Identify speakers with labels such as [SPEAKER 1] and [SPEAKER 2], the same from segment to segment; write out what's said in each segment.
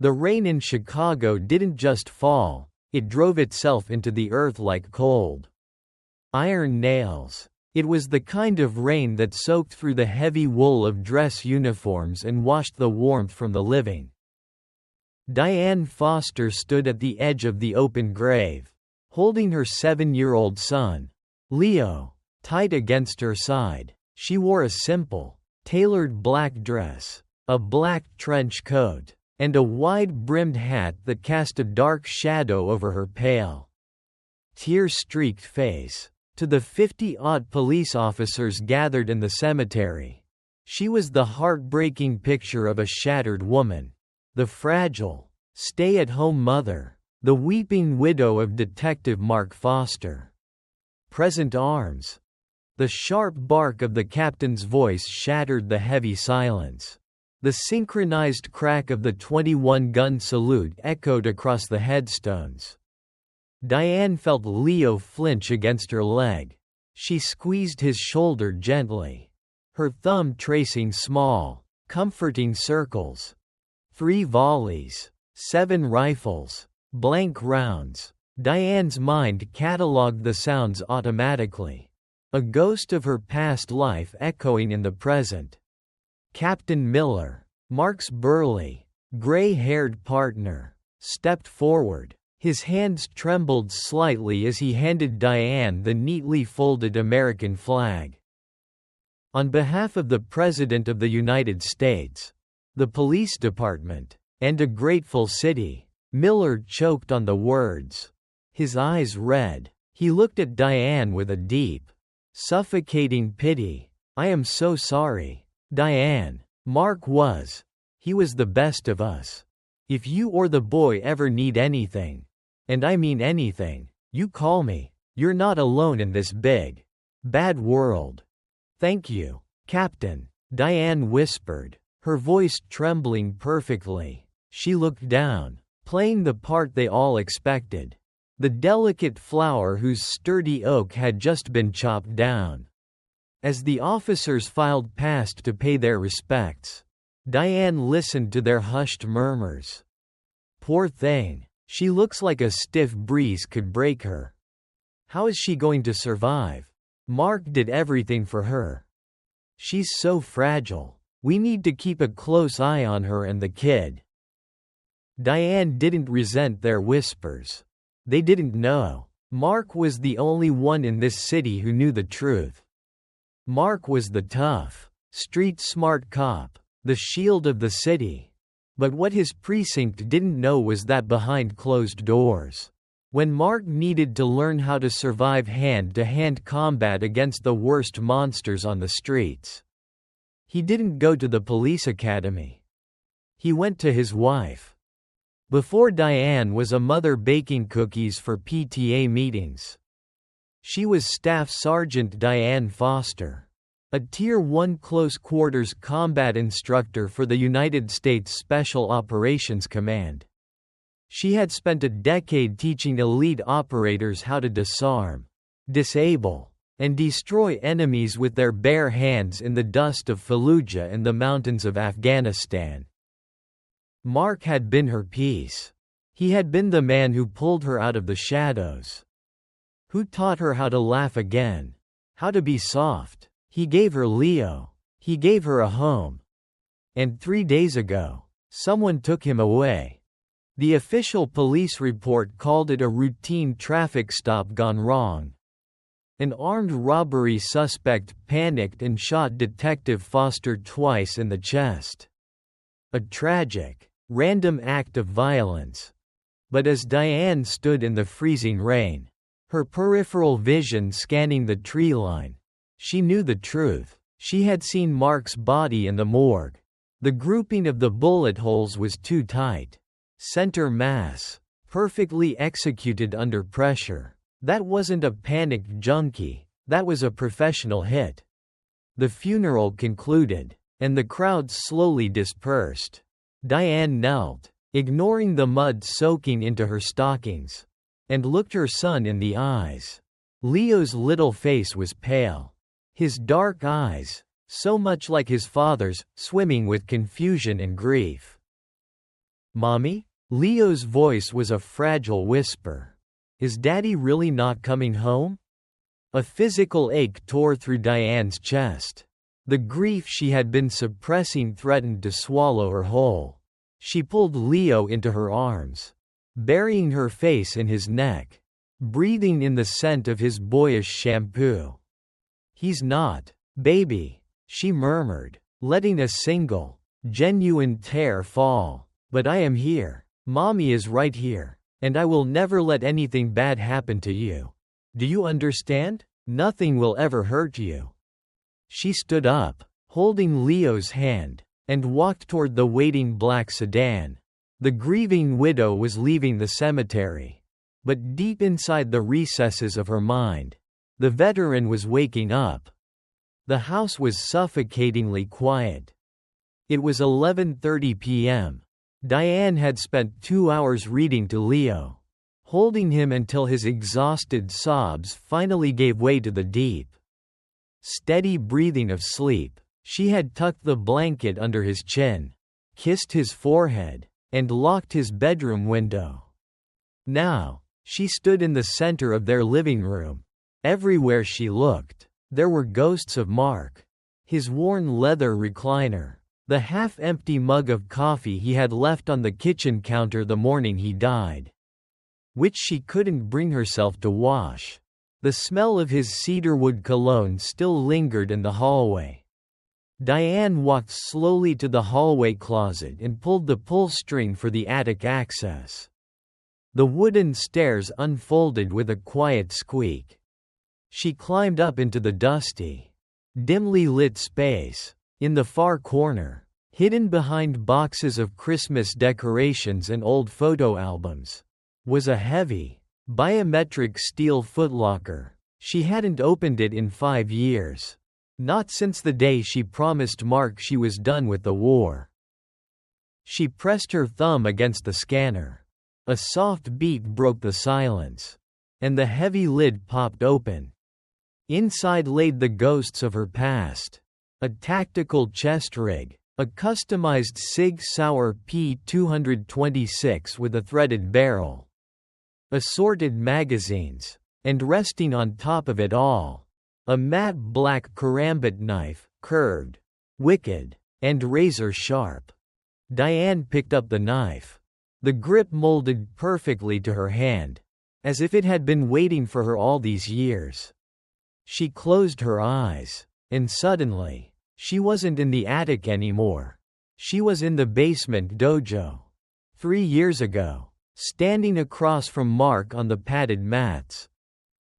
[SPEAKER 1] The rain in Chicago didn't just fall, it drove itself into the earth like cold iron nails. It was the kind of rain that soaked through the heavy wool of dress uniforms and washed the warmth from the living. Diane Foster stood at the edge of the open grave, holding her 7-year-old son, Leo, tight against her side. She wore a simple, tailored black dress, a black trench coat, and a wide-brimmed hat that cast a dark shadow over her pale, tear-streaked face. To the 50-odd police officers gathered in the cemetery, she was the heartbreaking picture of a shattered woman, the fragile, stay-at-home mother, the weeping widow of Detective Mark Foster. Present arms. The sharp bark of the captain's voice shattered the heavy silence. The synchronized crack of the 21-gun salute echoed across the headstones. Diane felt Leo flinch against her leg. She squeezed his shoulder gently, her thumb tracing small, comforting circles. 3 volleys, 7 rifles, blank rounds. Diane's mind catalogued the sounds automatically, a ghost of her past life echoing in the present. Captain Miller, Mark's burly, gray-haired partner, stepped forward. His hands trembled slightly as he handed Diane the neatly folded American flag. On behalf of the President of the United States, the police department, and a grateful city, Miller choked on the words. His eyes red, he looked at Diane with a deep, suffocating pity. "I am so sorry, Diane. Mark was. He was the best of us. If you or the boy ever need anything, and I mean anything, you call me. You're not alone in this big, bad world." "Thank you, Captain," Diane whispered, her voice trembling perfectly. She looked down, playing the part they all expected. The delicate flower whose sturdy oak had just been chopped down. As the officers filed past to pay their respects, Diane listened to their hushed murmurs. "Poor thing. She looks like a stiff breeze could break her. How is she going to survive? Mark did everything for her. She's so fragile. We need to keep a close eye on her and the kid." Diane didn't resent their whispers. They didn't know. Mark was the only one in this city who knew the truth. Mark was the tough, street-smart cop, the shield of the city. But what his precinct didn't know was that behind closed doors, when Mark needed to learn how to survive hand-to-hand combat against the worst monsters on the streets, he didn't go to the police academy. He went to his wife. Before Diane was a mother baking cookies for PTA meetings. She was Staff Sergeant Diane Foster, a Tier 1 close-quarters combat instructor for the United States Special Operations Command. She had spent a decade teaching elite operators how to disarm, disable, and destroy enemies with their bare hands in the dust of Fallujah and the mountains of Afghanistan. Mark had been her peace. He had been the man who pulled her out of the shadows, who taught her how to laugh again, how to be soft. He gave her Leo. He gave her a home. And 3 days ago, someone took him away. The official police report called it a routine traffic stop gone wrong. An armed robbery suspect panicked and shot Detective Foster twice in the chest. A tragic, random act of violence. But as Diane stood in the freezing rain, her peripheral vision scanning the tree line, she knew the truth. She had seen Mark's body in the morgue. The grouping of the bullet holes was too tight. Center mass, perfectly executed under pressure. That wasn't a panicked junkie, that was a professional hit. The funeral concluded, and the crowd slowly dispersed. Diane knelt, ignoring the mud soaking into her stockings, and looked her son in the eyes. Leo's little face was pale. His dark eyes, so much like his father's, swimming with confusion and grief. Mommy? Leo's voice was a fragile whisper. Is Daddy really not coming home? A physical ache tore through Diane's chest. The grief she had been suppressing threatened to swallow her whole. She pulled Leo into her arms, burying her face in his neck, breathing in the scent of his boyish shampoo. He's not, baby, she murmured, letting a single, genuine tear fall. But I am here. Mommy is right here. And I will never let anything bad happen to you. Do you understand? Nothing will ever hurt you. She stood up, holding Leo's hand, and walked toward the waiting black sedan. The grieving widow was leaving the cemetery. But deep inside the recesses of her mind, the veteran was waking up. The house was suffocatingly quiet. It was 11:30 p.m. Diane had spent 2 hours reading to Leo, holding him until his exhausted sobs finally gave way to the deep, steady breathing of sleep. She had tucked the blanket under his chin, kissed his forehead, and locked his bedroom window. Now, she stood in the center of their living room. Everywhere she looked, there were ghosts of Mark, his worn leather recliner, the half-empty mug of coffee he had left on the kitchen counter the morning he died, which she couldn't bring herself to wash. The smell of his cedarwood cologne still lingered in the hallway. Diane walked slowly to the hallway closet and pulled the pull string for the attic access. The wooden stairs unfolded with a quiet squeak. She climbed up into the dusty, dimly lit space. In the far corner, hidden behind boxes of Christmas decorations and old photo albums, was a heavy, biometric steel footlocker. She hadn't opened it in 5 years. Not since the day she promised Mark she was done with the war. She pressed her thumb against the scanner. A soft beat broke the silence, and the heavy lid popped open. Inside laid the ghosts of her past. A tactical chest rig, a customized Sig Sauer P226 with a threaded barrel, assorted magazines, and resting on top of it all, a matte black karambit knife, curved, wicked, and razor-sharp. Diane picked up the knife. The grip molded perfectly to her hand, as if it had been waiting for her all these years. She closed her eyes, and suddenly, she wasn't in the attic anymore. She was in the basement dojo. 3 years ago, standing across from Mark on the padded mats.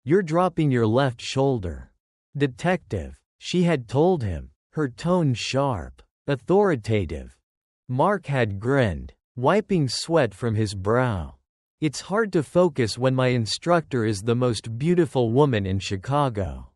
[SPEAKER 1] You're dropping your left shoulder, detective, she had told him, her tone sharp, authoritative. Mark had grinned, wiping sweat from his brow. It's hard to focus when my instructor is the most beautiful woman in Chicago.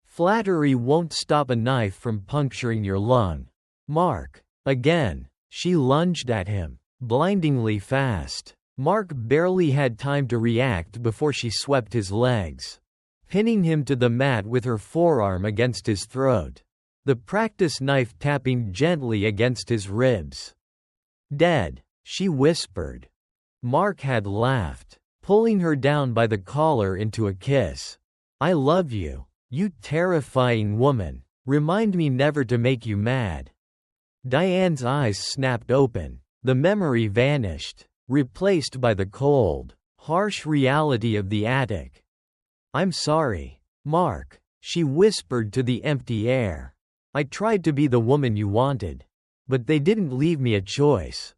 [SPEAKER 1] Flattery won't stop a knife from puncturing your lung. Mark. Again. She lunged at him, blindingly fast. Mark barely had time to react before she swept his legs, pinning him to the mat with her forearm against his throat, the practice knife tapping gently against his ribs. Dead, she whispered. Mark had laughed, pulling her down by the collar into a kiss. I love you. You terrifying woman. Remind me never to make you mad. Diane's eyes snapped open. The memory vanished, replaced by the cold, harsh reality of the attic. I'm sorry, Mark, she whispered to the empty air. I tried to be the woman you wanted. But they didn't leave me a choice.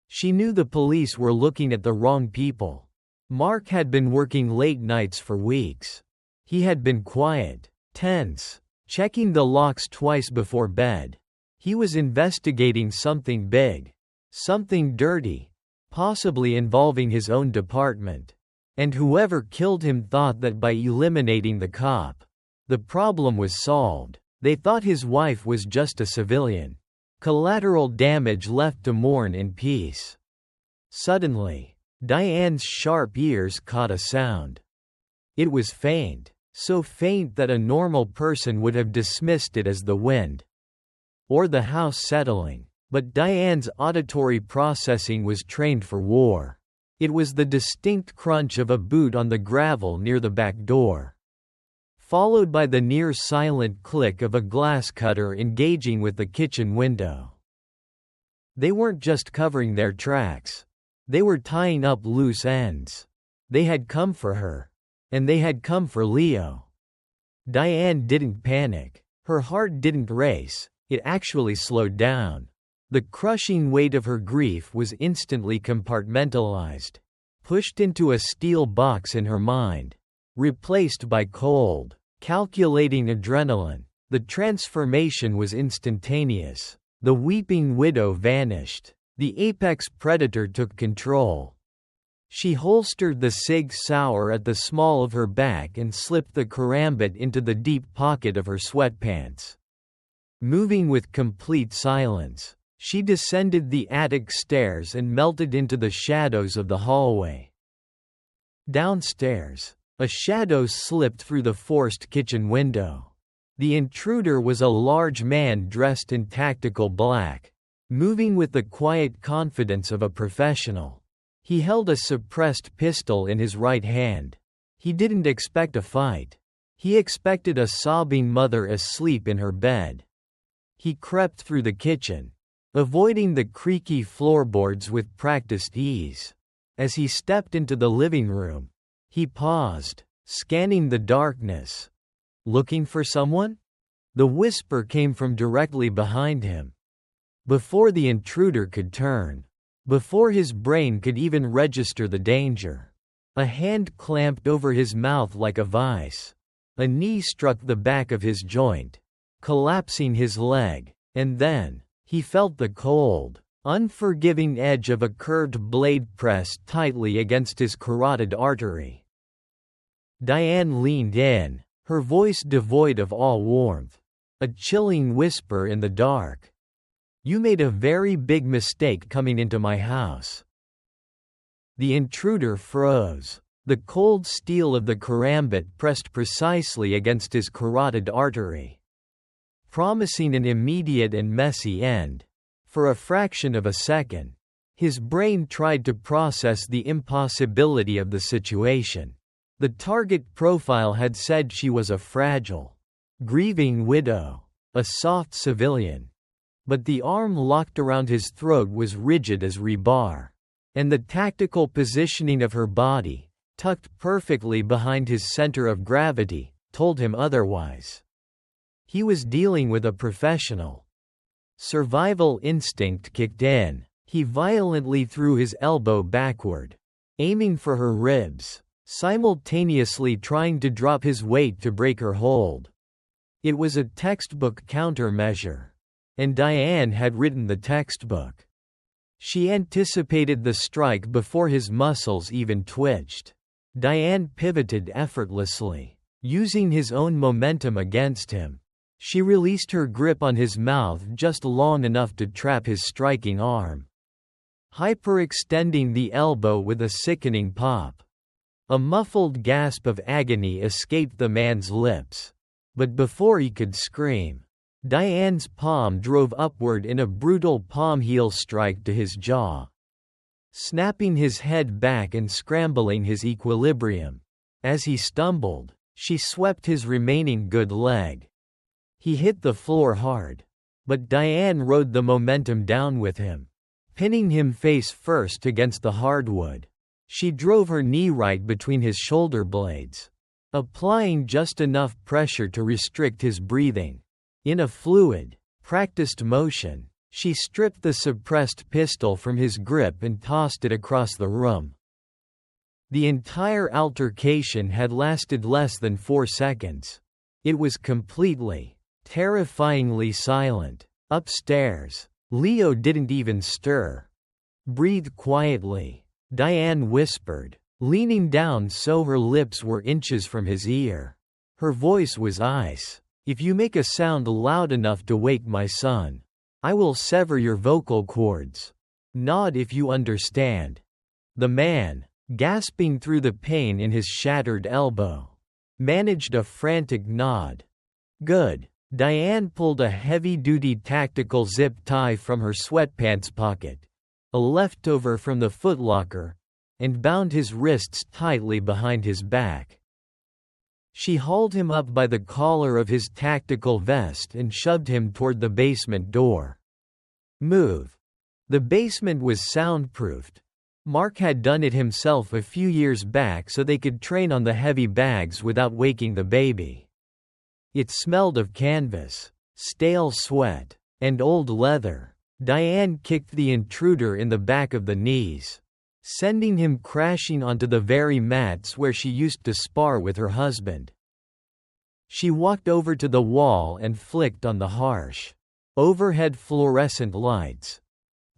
[SPEAKER 1] She knew the police were looking at the wrong people. Mark had been working late nights for weeks. He had been quiet, tense, checking the locks twice before bed. He was investigating something big, something dirty, possibly involving his own department. And whoever killed him thought that by eliminating the cop, the problem was solved. They thought his wife was just a civilian. Collateral damage left to mourn in peace. Suddenly, Diane's sharp ears caught a sound. It was faint. So faint that a normal person would have dismissed it as the wind. Or the house settling. But Diane's auditory processing was trained for war. It was the distinct crunch of a boot on the gravel near the back door, followed by the near-silent click of a glass cutter engaging with the kitchen window. They weren't just covering their tracks. They were tying up loose ends. They had come for her. And they had come for Leo. Diane didn't panic. Her heart didn't race. It actually slowed down. The crushing weight of her grief was instantly compartmentalized, pushed into a steel box in her mind, replaced by cold, calculating adrenaline. The transformation was instantaneous. The weeping widow vanished. The apex predator took control. She holstered the Sig Sauer at the small of her back and slipped the karambit into the deep pocket of her sweatpants. Moving with complete silence, she descended the attic stairs and melted into the shadows of the hallway. Downstairs, a shadow slipped through the forced kitchen window. The intruder was a large man dressed in tactical black, moving with the quiet confidence of a professional. He held a suppressed pistol in his right hand. He didn't expect a fight. He expected a sobbing mother asleep in her bed. He crept through the kitchen, avoiding the creaky floorboards with practiced ease. As he stepped into the living room, he paused, scanning the darkness. Looking for someone? The whisper came from directly behind him. Before the intruder could turn, before his brain could even register the danger, a hand clamped over his mouth like a vice. A knee struck the back of his joint, collapsing his leg, and then, he felt the cold, unforgiving edge of a curved blade pressed tightly against his carotid artery. Diane leaned in, her voice devoid of all warmth. A chilling whisper in the dark. "You made a very big mistake coming into my house." The intruder froze. The cold steel of the karambit pressed precisely against his carotid artery, promising an immediate and messy end. For a fraction of a second, his brain tried to process the impossibility of the situation. The target profile had said she was a fragile, grieving widow, a soft civilian. But the arm locked around his throat was rigid as rebar, and the tactical positioning of her body, tucked perfectly behind his center of gravity, told him otherwise. He was dealing with a professional. Survival instinct kicked in. He violently threw his elbow backward, aiming for her ribs, simultaneously trying to drop his weight to break her hold. It was a textbook countermeasure. And Diane had written the textbook. She anticipated the strike before his muscles even twitched. Diane pivoted effortlessly, using his own momentum against him. She released her grip on his mouth just long enough to trap his striking arm, hyperextending the elbow with a sickening pop. A muffled gasp of agony escaped the man's lips. But before he could scream, Diane's palm drove upward in a brutal palm heel strike to his jaw, snapping his head back and scrambling his equilibrium. As he stumbled, she swept his remaining good leg. He hit the floor hard, but Diane rode the momentum down with him, pinning him face first against the hardwood. She drove her knee right between his shoulder blades, applying just enough pressure to restrict his breathing. In a fluid, practiced motion, she stripped the suppressed pistol from his grip and tossed it across the room. The entire altercation had lasted less than 4 seconds. It was completely, terrifyingly silent. Upstairs, Leo didn't even stir. "Breathe quietly," Diane whispered, leaning down so her lips were inches from his ear. Her voice was ice. "If you make a sound loud enough to wake my son, I will sever your vocal cords. Nod if you understand." The man, gasping through the pain in his shattered elbow, managed a frantic nod. "Good." Diane pulled a heavy-duty tactical zip tie from her sweatpants pocket, a leftover from the footlocker, and bound his wrists tightly behind his back. She hauled him up by the collar of his tactical vest and shoved him toward the basement door. Move. The basement was soundproofed. Mark had done it himself a few years back so they could train on the heavy bags without waking the baby. It smelled of canvas, stale sweat, and old leather. Diane kicked the intruder in the back of the knees, sending him crashing onto the very mats where she used to spar with her husband. She walked over to the wall and flicked on the harsh, overhead fluorescent lights.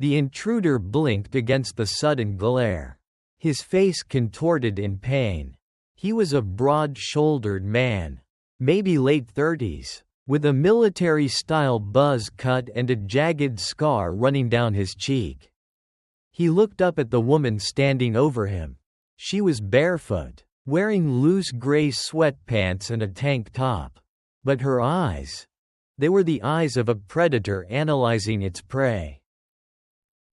[SPEAKER 1] The intruder blinked against the sudden glare. His face contorted in pain. He was a broad-shouldered man, maybe late 30s, with a military-style buzz cut and a jagged scar running down his cheek. He looked up at the woman standing over him. She was barefoot, wearing loose gray sweatpants and a tank top. But her eyes, they were the eyes of a predator analyzing its prey.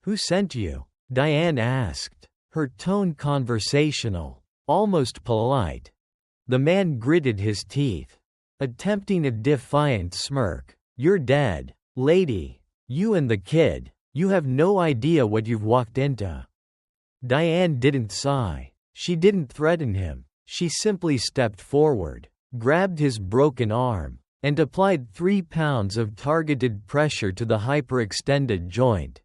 [SPEAKER 1] "Who sent you?" Diane asked, her tone conversational, almost polite. The man gritted his teeth, attempting a defiant smirk. "You're dead, lady. You and the kid. You have no idea what you've walked into." Diane didn't sigh. She didn't threaten him. She simply stepped forward, grabbed his broken arm, and applied 3 pounds of targeted pressure to the hyperextended joint.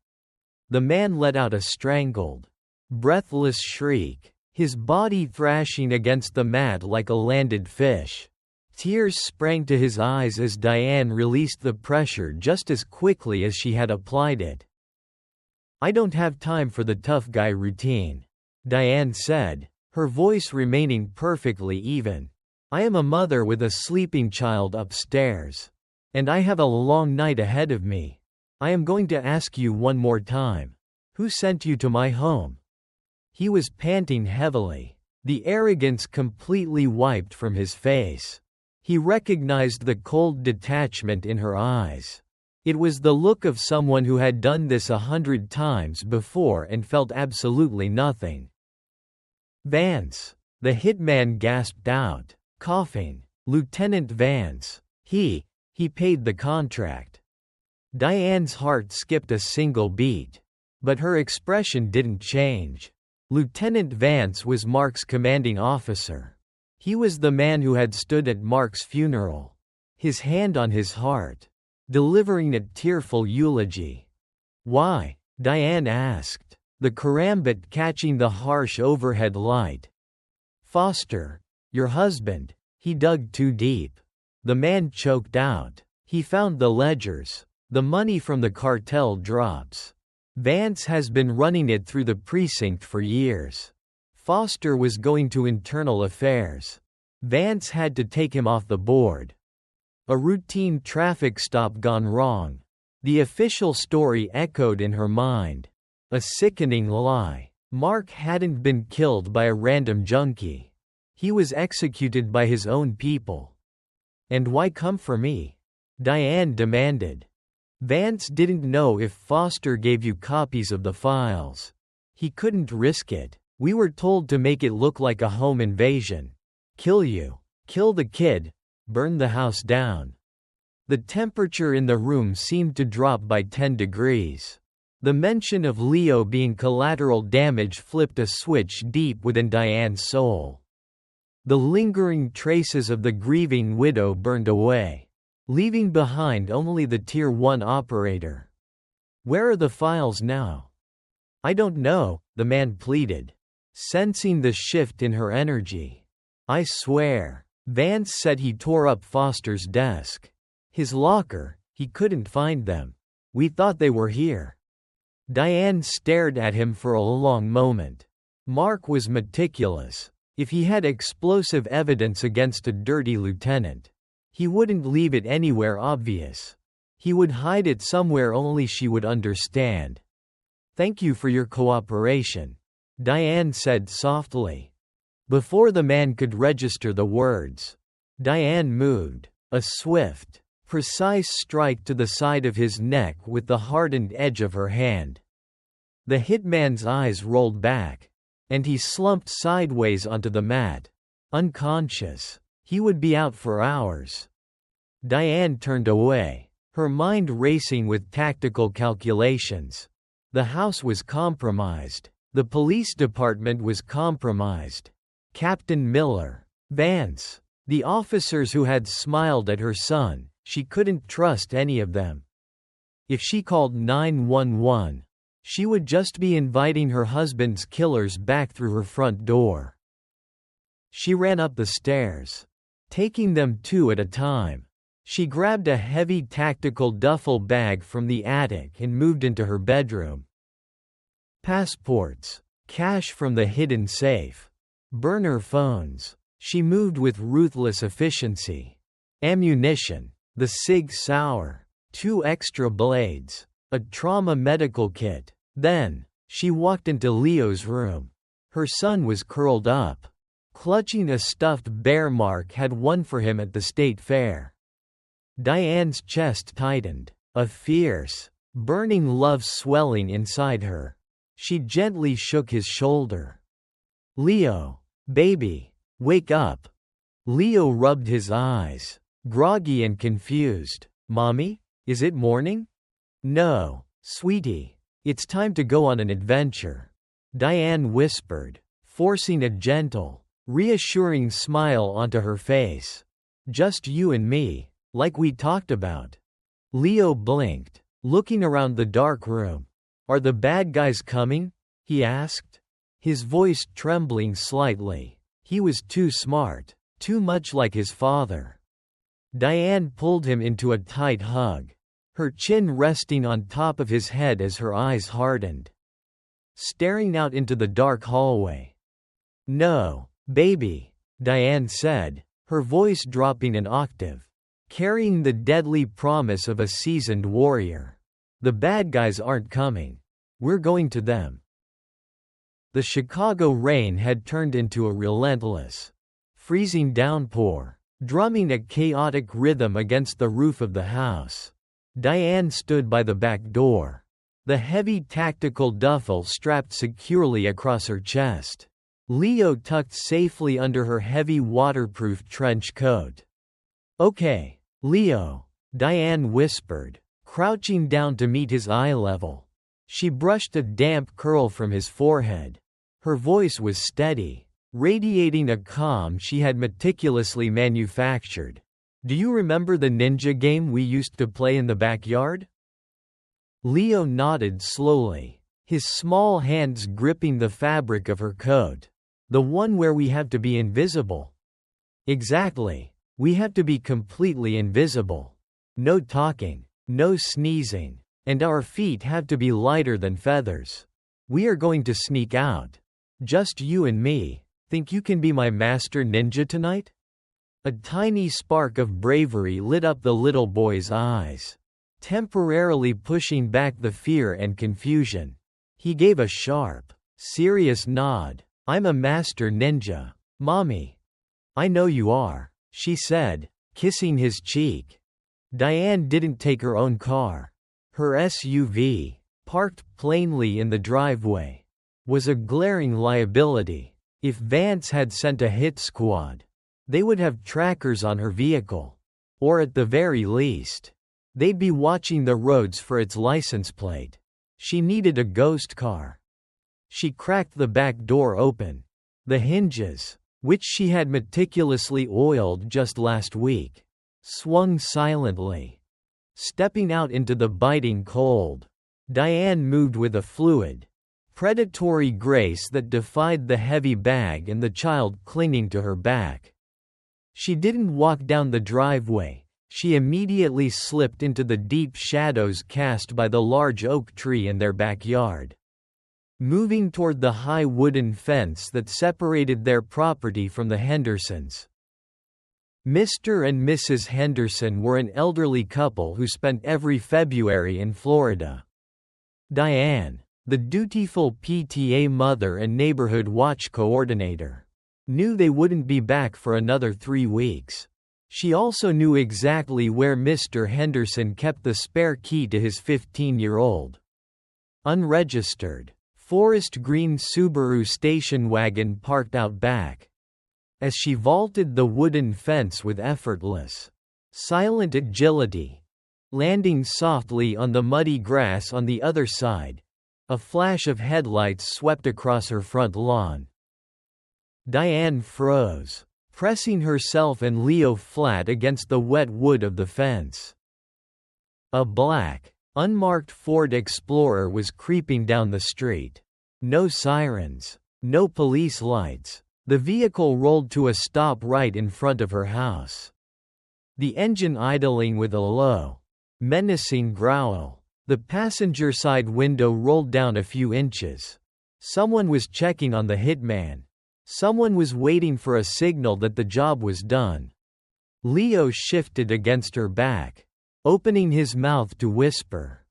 [SPEAKER 1] The man let out a strangled, breathless shriek, his body thrashing against the mat like a landed fish. Tears sprang to his eyes as Diane released the pressure just as quickly as she had applied it. "I don't have time for the tough guy routine," Diane said, her voice remaining perfectly even. "I am a mother with a sleeping child upstairs. And I have a long night ahead of me. I am going to ask you one more time. Who sent you to my home?" He was panting heavily, the arrogance completely wiped from his face. He recognized the cold detachment in her eyes. It was the look of someone who had done this 100 times before and felt absolutely nothing. "Vance," the hitman gasped out, coughing. "Lieutenant Vance. He paid the contract." Diane's heart skipped a single beat. But her expression didn't change. Lieutenant Vance was Mark's commanding officer. He was the man who had stood at Mark's funeral, his hand on his heart, delivering a tearful eulogy. "Why?" Diane asked, the karambit catching the harsh overhead light. "Foster, your husband, he dug too deep." The man choked out. "He found the ledgers, the money from the cartel drops. Vance has been running it through the precinct for years. Foster was going to internal affairs. Vance had to take him off the board. A routine traffic stop gone wrong." The official story echoed in her mind. A sickening lie. Mark hadn't been killed by a random junkie. He was executed by his own people. "And why come for me?" Diane demanded. "Vance didn't know if Foster gave you copies of the files. He couldn't risk it. We were told to make it look like a home invasion. Kill you. Kill the kid. Burn the house down." The temperature in the room seemed to drop by 10 degrees. The mention of Leo being collateral damage flipped a switch deep within Diane's soul. The lingering traces of the grieving widow burned away, leaving behind only the Tier 1 operator. "Where are the files now?" "I don't know," the man pleaded, sensing the shift in her energy. "I swear." Vance said he tore up Foster's desk. His locker, he couldn't find them. "We thought they were here." Diane stared at him for a long moment. Mark was meticulous. If he had explosive evidence against a dirty lieutenant, he wouldn't leave it anywhere obvious. He would hide it somewhere only she would understand. "Thank you for your cooperation," Diane said softly. Before the man could register the words, Diane moved, a swift, precise strike to the side of his neck with the hardened edge of her hand. The hitman's eyes rolled back, and he slumped sideways onto the mat, unconscious. He would be out for hours. Diane turned away, her mind racing with tactical calculations. The house was compromised. The police department was compromised. Captain Miller, Vance, the officers who had smiled at her son, she couldn't trust any of them. If she called 911, she would just be inviting her husband's killers back through her front door. She ran up the stairs, taking them two at a time. She grabbed a heavy tactical duffel bag from the attic and moved into her bedroom. Passports, cash from the hidden safe, burner phones. She moved with ruthless efficiency. Ammunition, the Sig Sauer, 2 extra blades, a trauma medical kit. Then, she walked into Leo's room. Her son was curled up, clutching a stuffed bear Mark had won for him at the state fair. Diane's chest tightened, a fierce, burning love swelling inside her. She gently shook his shoulder. "Leo, baby, wake up." Leo rubbed his eyes, groggy and confused. "Mommy, is it morning?" "No, sweetie. It's time to go on an adventure," Diane whispered, forcing a gentle, reassuring smile onto her face. "Just you and me, like we talked about." Leo blinked, looking around the dark room. "Are the bad guys coming?" he asked, his voice trembling slightly. He was too smart, too much like his father. Diane pulled him into a tight hug, her chin resting on top of his head as her eyes hardened, staring out into the dark hallway. "No, baby," Diane said, her voice dropping an octave, carrying the deadly promise of a seasoned warrior. "The bad guys aren't coming. We're going to them." The Chicago rain had turned into a relentless, freezing downpour, drumming a chaotic rhythm against the roof of the house. Diane stood by the back door, the heavy tactical duffel strapped securely across her chest. Leo tucked safely under her heavy waterproof trench coat. "Okay, Leo," Diane whispered, crouching down to meet his eye level. She brushed a damp curl from his forehead. Her voice was steady, radiating a calm she had meticulously manufactured. "Do you remember the ninja game we used to play in the backyard?" Leo nodded slowly, his small hands gripping the fabric of her coat. "The one where we have to be invisible." "Exactly. We have to be completely invisible. No talking, no sneezing, and our feet have to be lighter than feathers. We are going to sneak out. Just you and me. Think you can be my master ninja tonight?" A tiny spark of bravery lit up the little boy's eyes, temporarily pushing back the fear and confusion. He gave a sharp, serious nod. "I'm a master ninja, Mommy." "I know you are," she said, kissing his cheek. Diane didn't take her own car. Her SUV, parked plainly in the driveway, was a glaring liability. If Vance had sent a hit squad, they would have trackers on her vehicle. Or at the very least, they'd be watching the roads for its license plate. She needed a ghost car. She cracked the back door open. The hinges, which she had meticulously oiled just last week, swung silently. Stepping out into the biting cold, Diane moved with a fluid, predatory grace that defied the heavy bag and the child clinging to her back. She didn't walk down the driveway. She immediately slipped into the deep shadows cast by the large oak tree in their backyard, moving toward the high wooden fence that separated their property from the Hendersons. Mr. and Mrs. Henderson were an elderly couple who spent every February in Florida. Diane, the dutiful PTA mother and neighborhood watch coordinator, knew they wouldn't be back for another 3 weeks. She also knew exactly where Mr. Henderson kept the spare key to his 15-year-old, unregistered, forest green Subaru station wagon parked out back. As she vaulted the wooden fence with effortless, silent agility, landing softly on the muddy grass on the other side, a flash of headlights swept across her front lawn. Diane froze, pressing herself and Leo flat against the wet wood of the fence. A black, unmarked Ford Explorer was creeping down the street. No sirens, no police lights. The vehicle rolled to a stop right in front of her house, the engine idling with a low, menacing growl. The passenger side window rolled down a few inches. Someone was checking on the hitman. Someone was waiting for a signal that the job was done. Leo shifted against her back, opening his mouth to whisper.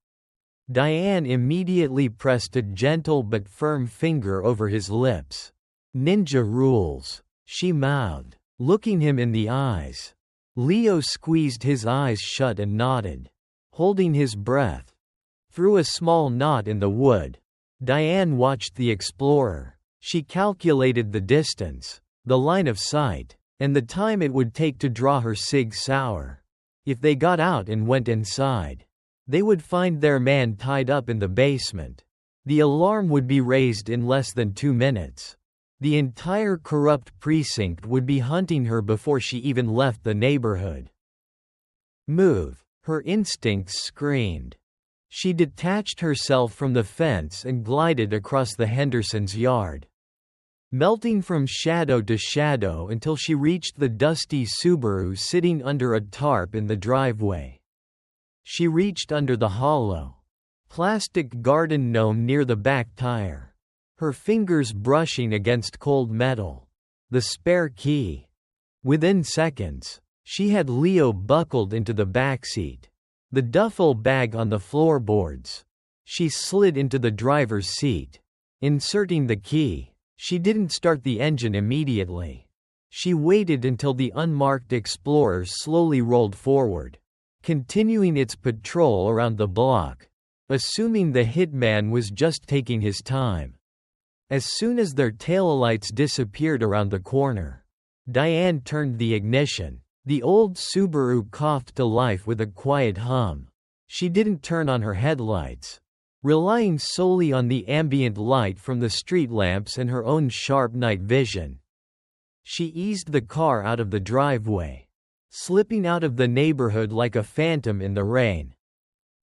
[SPEAKER 1] Diane immediately pressed a gentle but firm finger over his lips. "Ninja rules," she mouthed, looking him in the eyes. Leo squeezed his eyes shut and nodded, holding his breath. Through a small knot in the wood, Diane watched the Explorer. She calculated the distance, the line of sight, and the time it would take to draw her Sig Sauer. If they got out and went inside, they would find their man tied up in the basement. The alarm would be raised in less than 2 minutes. The entire corrupt precinct would be hunting her before she even left the neighborhood. "Move," her instincts screamed. She detached herself from the fence and glided across the Hendersons' yard, melting from shadow to shadow until she reached the dusty Subaru sitting under a tarp in the driveway. She reached under the hollow, plastic garden gnome near the back tire, her fingers brushing against cold metal. The spare key. Within seconds, she had Leo buckled into the backseat, the duffel bag on the floorboards. She slid into the driver's seat. Inserting the key, she didn't start the engine immediately. She waited until the unmarked Explorer slowly rolled forward, continuing its patrol around the block, assuming the hitman was just taking his time. As soon as their taillights disappeared around the corner, Diane turned the ignition. The old Subaru coughed to life with a quiet hum. She didn't turn on her headlights, relying solely on the ambient light from the street lamps and her own sharp night vision. She eased the car out of the driveway, slipping out of the neighborhood like a phantom in the rain.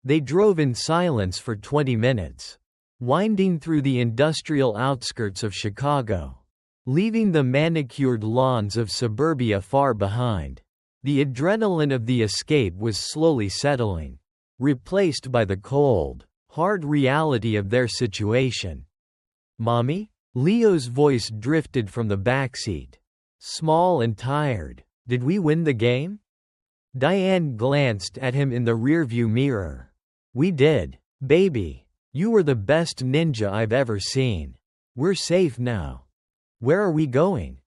[SPEAKER 1] They drove in silence for 20 minutes, winding through the industrial outskirts of Chicago, leaving the manicured lawns of suburbia far behind. The adrenaline of the escape was slowly settling, replaced by the cold, hard reality of their situation. "Mommy?" Leo's voice drifted from the backseat, small and tired. "Did we win the game?" Diane glanced at him in the rearview mirror. "We did, baby. You were the best ninja I've ever seen. We're safe now." "Where are we going?"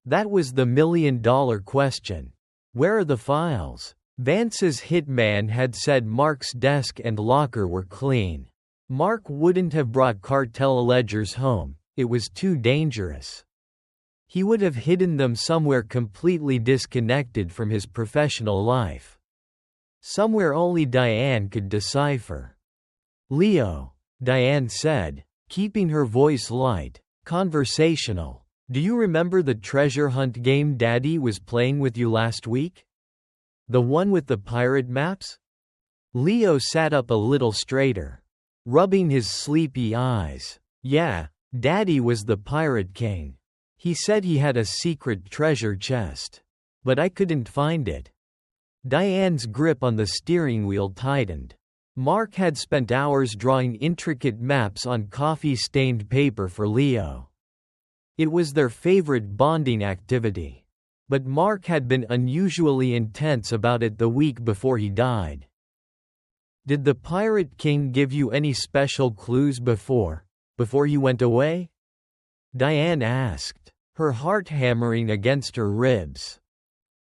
[SPEAKER 1] That was the million-dollar question. "Where are the files?" Vance's hitman had said Mark's desk and locker were clean. Mark wouldn't have brought cartel ledgers home, it was too dangerous. He would have hidden them somewhere completely disconnected from his professional life. Somewhere only Diane could decipher. "Leo," Diane said, keeping her voice light, conversational. "Do you remember the treasure hunt game Daddy was playing with you last week? The one with the pirate maps?" Leo sat up a little straighter, rubbing his sleepy eyes. "Yeah, Daddy was the pirate king. He said he had a secret treasure chest. But I couldn't find it." Diane's grip on the steering wheel tightened. Mark had spent hours drawing intricate maps on coffee-stained paper for Leo. It was their favorite bonding activity. But Mark had been unusually intense about it the week before he died. "Did the Pirate King give you any special clues before you went away?" Diane asked, her heart hammering against her ribs.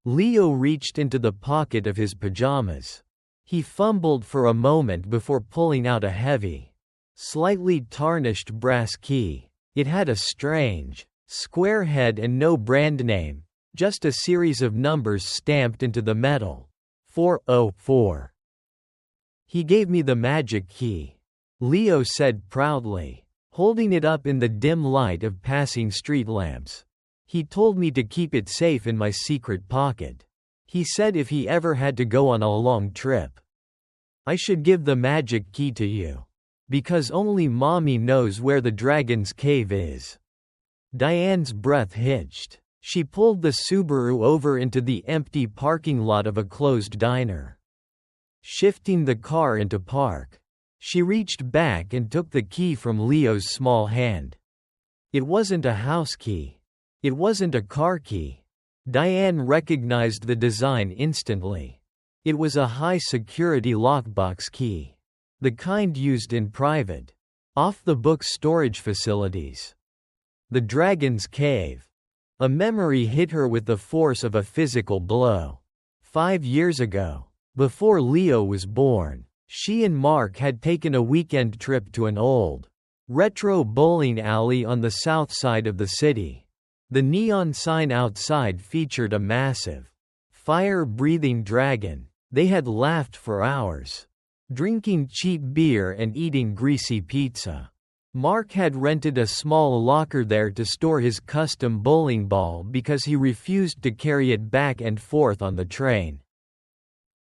[SPEAKER 1] Leo reached into the pocket of his pajamas. He fumbled for a moment before pulling out a heavy, slightly tarnished brass key. It had a strange, square head and no brand name, just a series of numbers stamped into the metal. 404. He gave me the magic key, Leo said proudly, holding it up in the dim light of passing street lamps. He told me to keep it safe in my secret pocket. He said if he ever had to go on a long trip, I should give the magic key to you. Because only Mommy knows where the dragon's cave is. Diane's breath hitched. She pulled the Subaru over into the empty parking lot of a closed diner. Shifting the car into park, she reached back and took the key from Leo's small hand. It wasn't a house key. It wasn't a car key. Diane recognized the design instantly. It was a high-security lockbox key. The kind used in private, off-the-book storage facilities. The Dragon's Cave. A memory hit her with the force of a physical blow. 5 years ago, before Leo was born, she and Mark had taken a weekend trip to an old, retro bowling alley on the south side of the city. The neon sign outside featured a massive, fire-breathing dragon. They had laughed for hours, drinking cheap beer and eating greasy pizza. Mark had rented a small locker there to store his custom bowling ball because he refused to carry it back and forth on the train.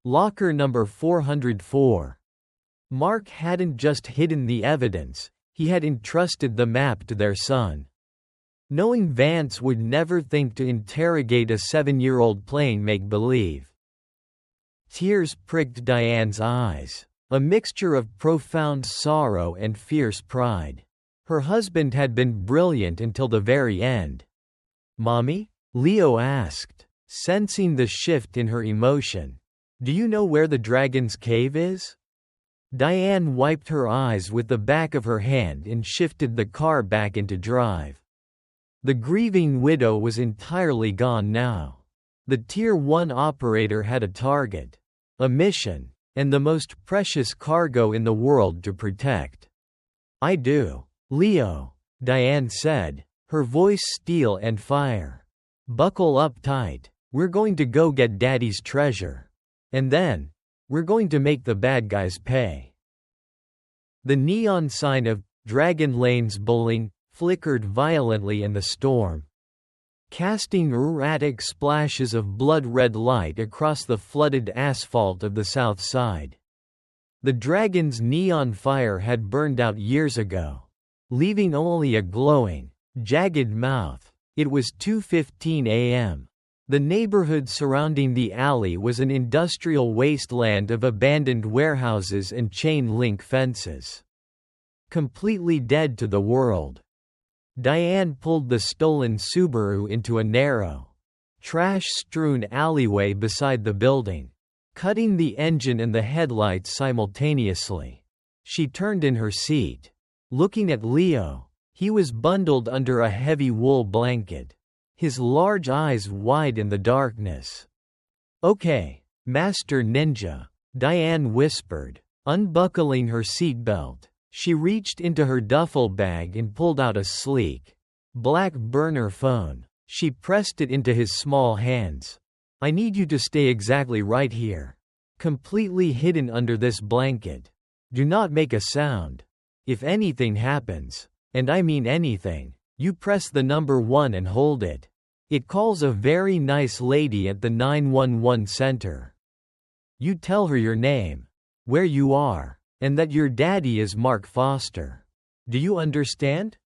[SPEAKER 1] Locker number 404. Mark hadn't just hidden the evidence, he had entrusted the map to their son. Knowing Vance would never think to interrogate a 7-year-old playing make-believe. Tears pricked Diane's eyes, a mixture of profound sorrow and fierce pride. Her husband had been brilliant until the very end. "Mommy?" Leo asked, sensing the shift in her emotion. "Do you know where the Dragon's Cave is?" Diane wiped her eyes with the back of her hand and shifted the car back into drive. The grieving widow was entirely gone now. The Tier 1 operator had a target, a mission, and the most precious cargo in the world to protect. "I do, Leo," Diane said, her voice steel and fire. "Buckle up tight. We're going to go get Daddy's treasure. And then, we're going to make the bad guys pay." The neon sign of Dragon Lanes Bowling flickered violently in the storm, casting erratic splashes of blood-red light across the flooded asphalt of the south side. The dragon's neon fire had burned out years ago, leaving only a glowing, jagged mouth. It was 2:15 a.m. The neighborhood surrounding the alley was an industrial wasteland of abandoned warehouses and chain-link fences. Completely dead to the world. Diane pulled the stolen Subaru into a narrow, trash-strewn alleyway beside the building, cutting the engine and the headlights simultaneously. She turned in her seat, looking at Leo. He was bundled under a heavy wool blanket, his large eyes wide in the darkness. "Okay, Master Ninja," Diane whispered, unbuckling her seatbelt. She reached into her duffel bag and pulled out a sleek, black burner phone. She pressed it into his small hands. "I need you to stay exactly right here. Completely hidden under this blanket. Do not make a sound. If anything happens, and I mean anything, you press the number 1 and hold it. It calls a very nice lady at the 911 center. You tell her your name, where you are, and that your daddy is Mark Foster. Do you understand?"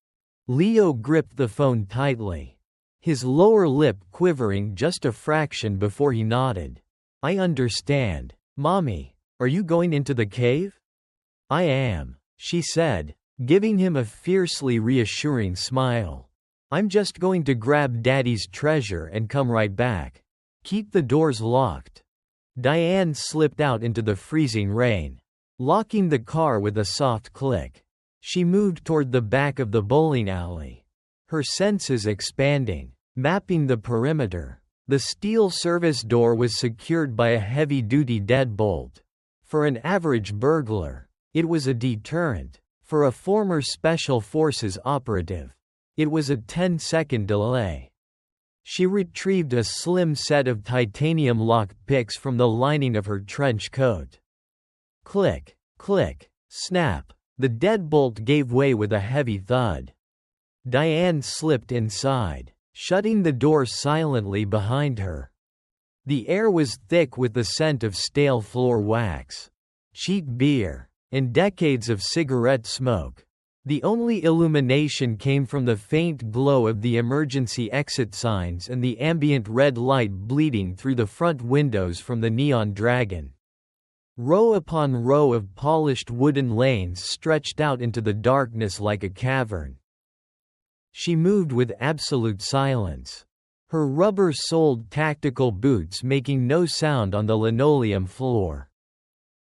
[SPEAKER 1] Leo gripped the phone tightly, his lower lip quivering just a fraction before he nodded. "I understand. Mommy, are you going into the cave?" "I am," she said, giving him a fiercely reassuring smile. "I'm just going to grab Daddy's treasure and come right back. Keep the doors locked." Diane slipped out into the freezing rain, locking the car with a soft click. She moved toward the back of the bowling alley, her senses expanding, mapping the perimeter. The steel service door was secured by a heavy-duty deadbolt. For an average burglar, it was a deterrent. For a former Special Forces operative, it was a 10-second delay. She retrieved a slim set of titanium lock picks from the lining of her trench coat. Click, click, snap. The deadbolt gave way with a heavy thud. Diane slipped inside, shutting the door silently behind her. The air was thick with the scent of stale floor wax, cheap beer, and decades of cigarette smoke. The only illumination came from the faint glow of the emergency exit signs and the ambient red light bleeding through the front windows from the neon dragon. Row upon row of polished wooden lanes stretched out into the darkness like a cavern. She moved with absolute silence, her rubber-soled tactical boots making no sound on the linoleum floor.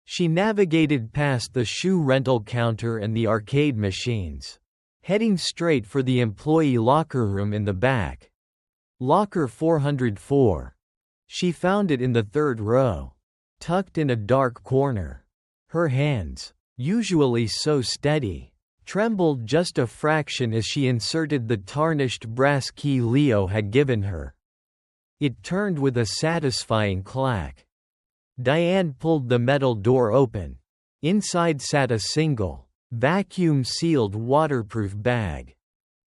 [SPEAKER 1] She navigated past the shoe rental counter and the arcade machines, heading straight for the employee locker room in the back. Locker 404. She found it in the third row, tucked in a dark corner. Her hands, usually so steady, trembled just a fraction as she inserted the tarnished brass key Leo had given her. It turned with a satisfying clack. Diane pulled the metal door open. Inside sat a single, vacuum-sealed waterproof bag.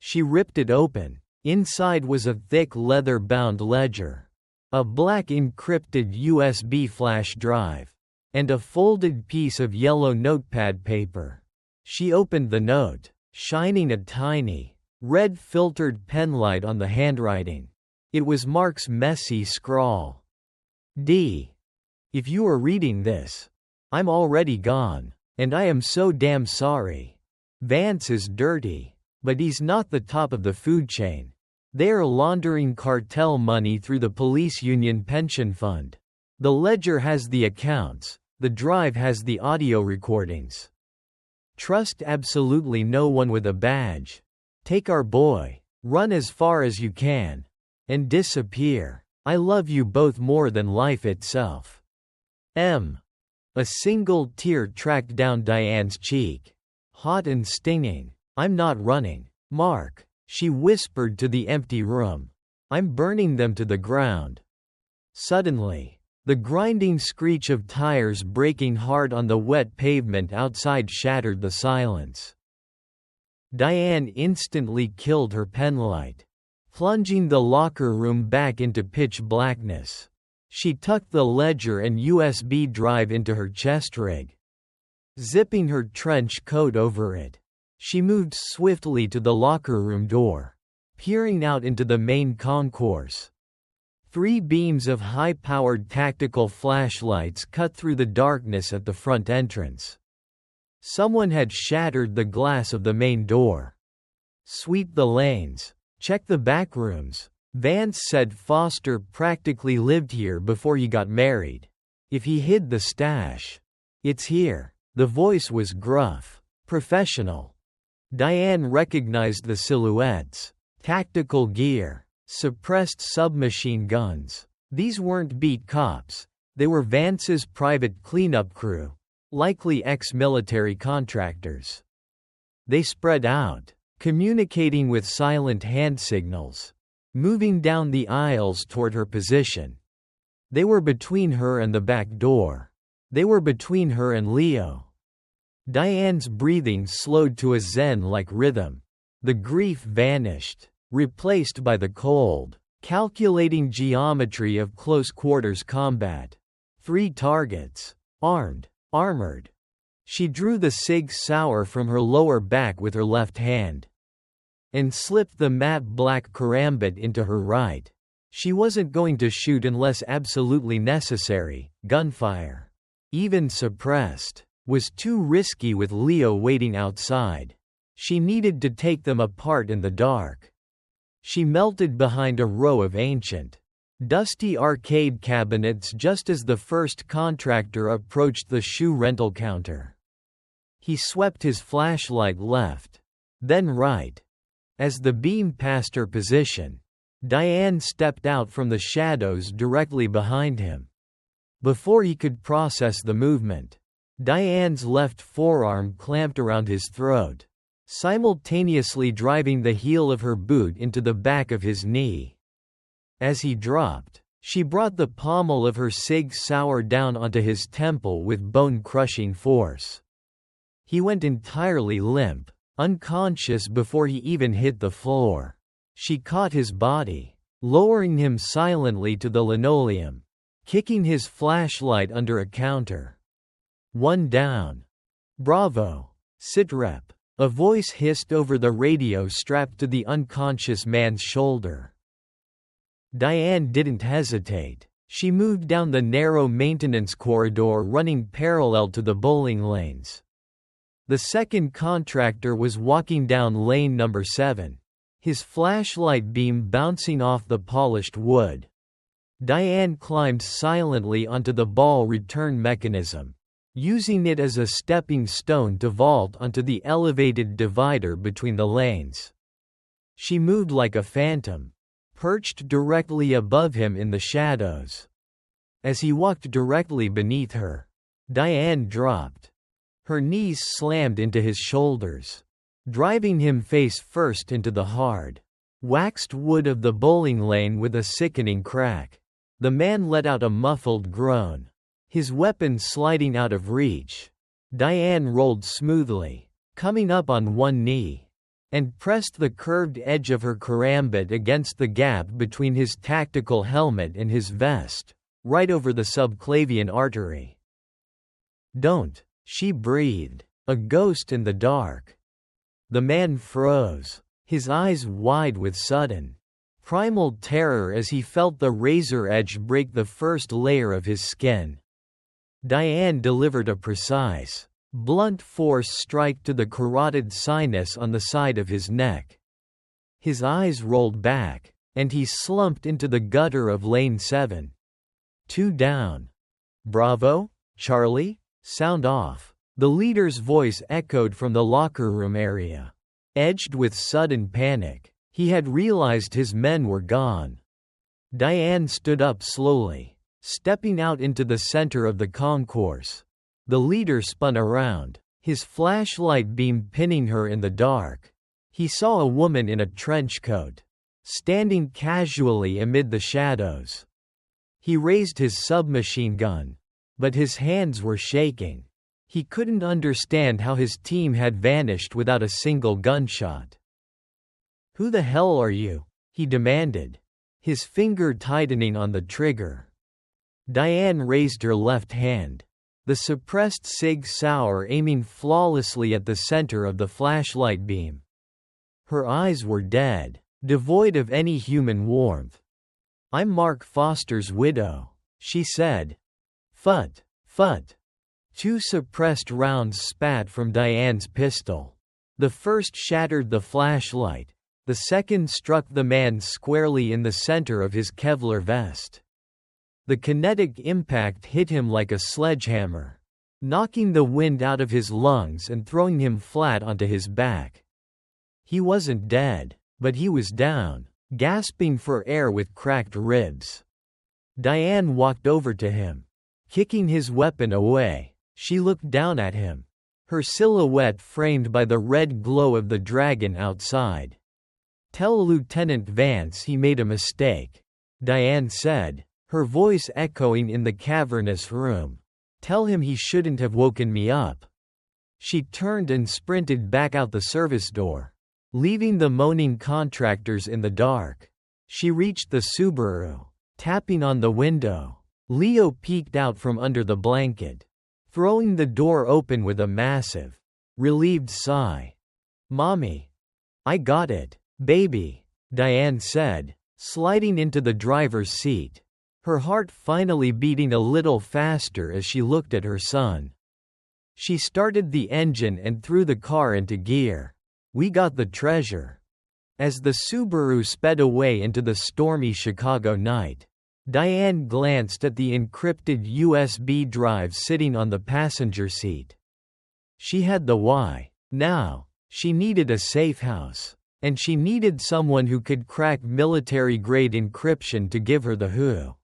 [SPEAKER 1] She ripped it open. Inside was a thick leather-bound ledger, a black encrypted USB flash drive, and a folded piece of yellow notepad paper. She opened the note, shining a tiny, red-filtered penlight on the handwriting. It was Mark's messy scrawl. D. If you are reading this, I'm already gone, and I am so damn sorry. Vance is dirty, but he's not the top of the food chain. They are laundering cartel money through the police union pension fund. The ledger has the accounts, the drive has the audio recordings. Trust absolutely no one with a badge. Take our boy, run as far as you can, and disappear. I love you both more than life itself. M. A single tear tracked down Diane's cheek. Hot and stinging. I'm not running, Mark, she whispered to the empty room. I'm burning them to the ground. Suddenly, the grinding screech of tires braking hard on the wet pavement outside shattered the silence. Diane instantly killed her penlight, plunging the locker room back into pitch blackness. She tucked the ledger and USB drive into her chest rig, zipping her trench coat over it. She moved swiftly to the locker room door, peering out into the main concourse. 3 beams of high-powered tactical flashlights cut through the darkness at the front entrance. Someone had shattered the glass of the main door. Sweep the lanes. Check the back rooms. Vance said Foster practically lived here before he got married. If he hid the stash, it's here. The voice was gruff, professional. Diane recognized the silhouettes. Tactical gear, suppressed submachine guns. These weren't beat cops. They were Vance's private cleanup crew, likely ex-military contractors. They spread out, communicating with silent hand signals, moving down the aisles toward her position. They were between her and the back door. They were between her and Leo. Diane's breathing slowed to a zen-like rhythm. The grief vanished, replaced by the cold, calculating geometry of close-quarters combat. 3 targets. Armed. Armored. She drew the Sig Sauer from her lower back with her left hand and slipped the matte black karambit into her right. She wasn't going to shoot unless absolutely necessary. Gunfire, even suppressed, was too risky with Leo waiting outside. She needed to take them apart in the dark. She melted behind a row of ancient, dusty arcade cabinets just as the first contractor approached the shoe rental counter. He swept his flashlight left, then right. As the beam passed her position, Diane stepped out from the shadows directly behind him. Before he could process the movement, Diane's left forearm clamped around his throat, simultaneously driving the heel of her boot into the back of his knee. As he dropped, she brought the pommel of her Sig Sauer down onto his temple with bone-crushing force. He went entirely limp, unconscious before he even hit the floor. She caught his body, lowering him silently to the linoleum, kicking his flashlight under a counter. "One down." "Bravo. Sitrep." A voice hissed over the radio strapped to the unconscious man's shoulder. Diane didn't hesitate. She moved down the narrow maintenance corridor running parallel to the bowling lanes. The second contractor was walking down lane number 7, his flashlight beam bouncing off the polished wood. Diane climbed silently onto the ball return mechanism, using it as a stepping stone to vault onto the elevated divider between the lanes. She moved like a phantom, perched directly above him in the shadows. As he walked directly beneath her, Diane dropped. Her knees slammed into his shoulders, driving him face first into the hard, waxed wood of the bowling lane with a sickening crack. The man let out a muffled groan, his weapon sliding out of reach. Diane rolled smoothly, coming up on one knee, and pressed the curved edge of her karambit against the gap between his tactical helmet and his vest, right over the subclavian artery. "Don't," she breathed, a ghost in the dark. The man froze, his eyes wide with sudden, primal terror as he felt the razor edge break the first layer of his skin. Diane delivered a precise, blunt force strike to the carotid sinus on the side of his neck. His eyes rolled back, and he slumped into the gutter of lane 7. "Two down." "Bravo, Charlie? Sound off." The leader's voice echoed from the locker room area. Edged with sudden panic, he had realized his men were gone. Diane stood up slowly, stepping out into the center of the concourse. The leader spun around, his flashlight beam pinning her in the dark. He saw a woman in a trench coat, standing casually amid the shadows. He raised his submachine gun, but his hands were shaking. He couldn't understand how his team had vanished without a single gunshot. "Who the hell are you?" he demanded, his finger tightening on the trigger. Diane raised her left hand, the suppressed Sig Sauer aiming flawlessly at the center of the flashlight beam. Her eyes were dead, devoid of any human warmth. "I'm Mark Foster's widow," she said. "Phut, phut." 2 suppressed rounds spat from Diane's pistol. The first shattered the flashlight, the second struck the man squarely in the center of his Kevlar vest. The kinetic impact hit him like a sledgehammer, knocking the wind out of his lungs and throwing him flat onto his back. He wasn't dead, but he was down, gasping for air with cracked ribs. Diane walked over to him, kicking his weapon away. She looked down at him, her silhouette framed by the red glow of the dragon outside. "Tell Lieutenant Vance he made a mistake," Diane said, her voice echoing in the cavernous room. "Tell him he shouldn't have woken me up." She turned and sprinted back out the service door, leaving the moaning contractors in the dark. She reached the Subaru, tapping on the window. Leo peeked out from under the blanket, throwing the door open with a massive, relieved sigh. "Mommy. I got it, baby," Diane said, sliding into the driver's seat, her heart finally beating a little faster as she looked at her son. She started the engine and threw the car into gear. "We got the treasure." As the Subaru sped away into the stormy Chicago night, Diane glanced at the encrypted USB drive sitting on the passenger seat. She had the why. Now, she needed a safe house. And she needed someone who could crack military-grade encryption to give her the who.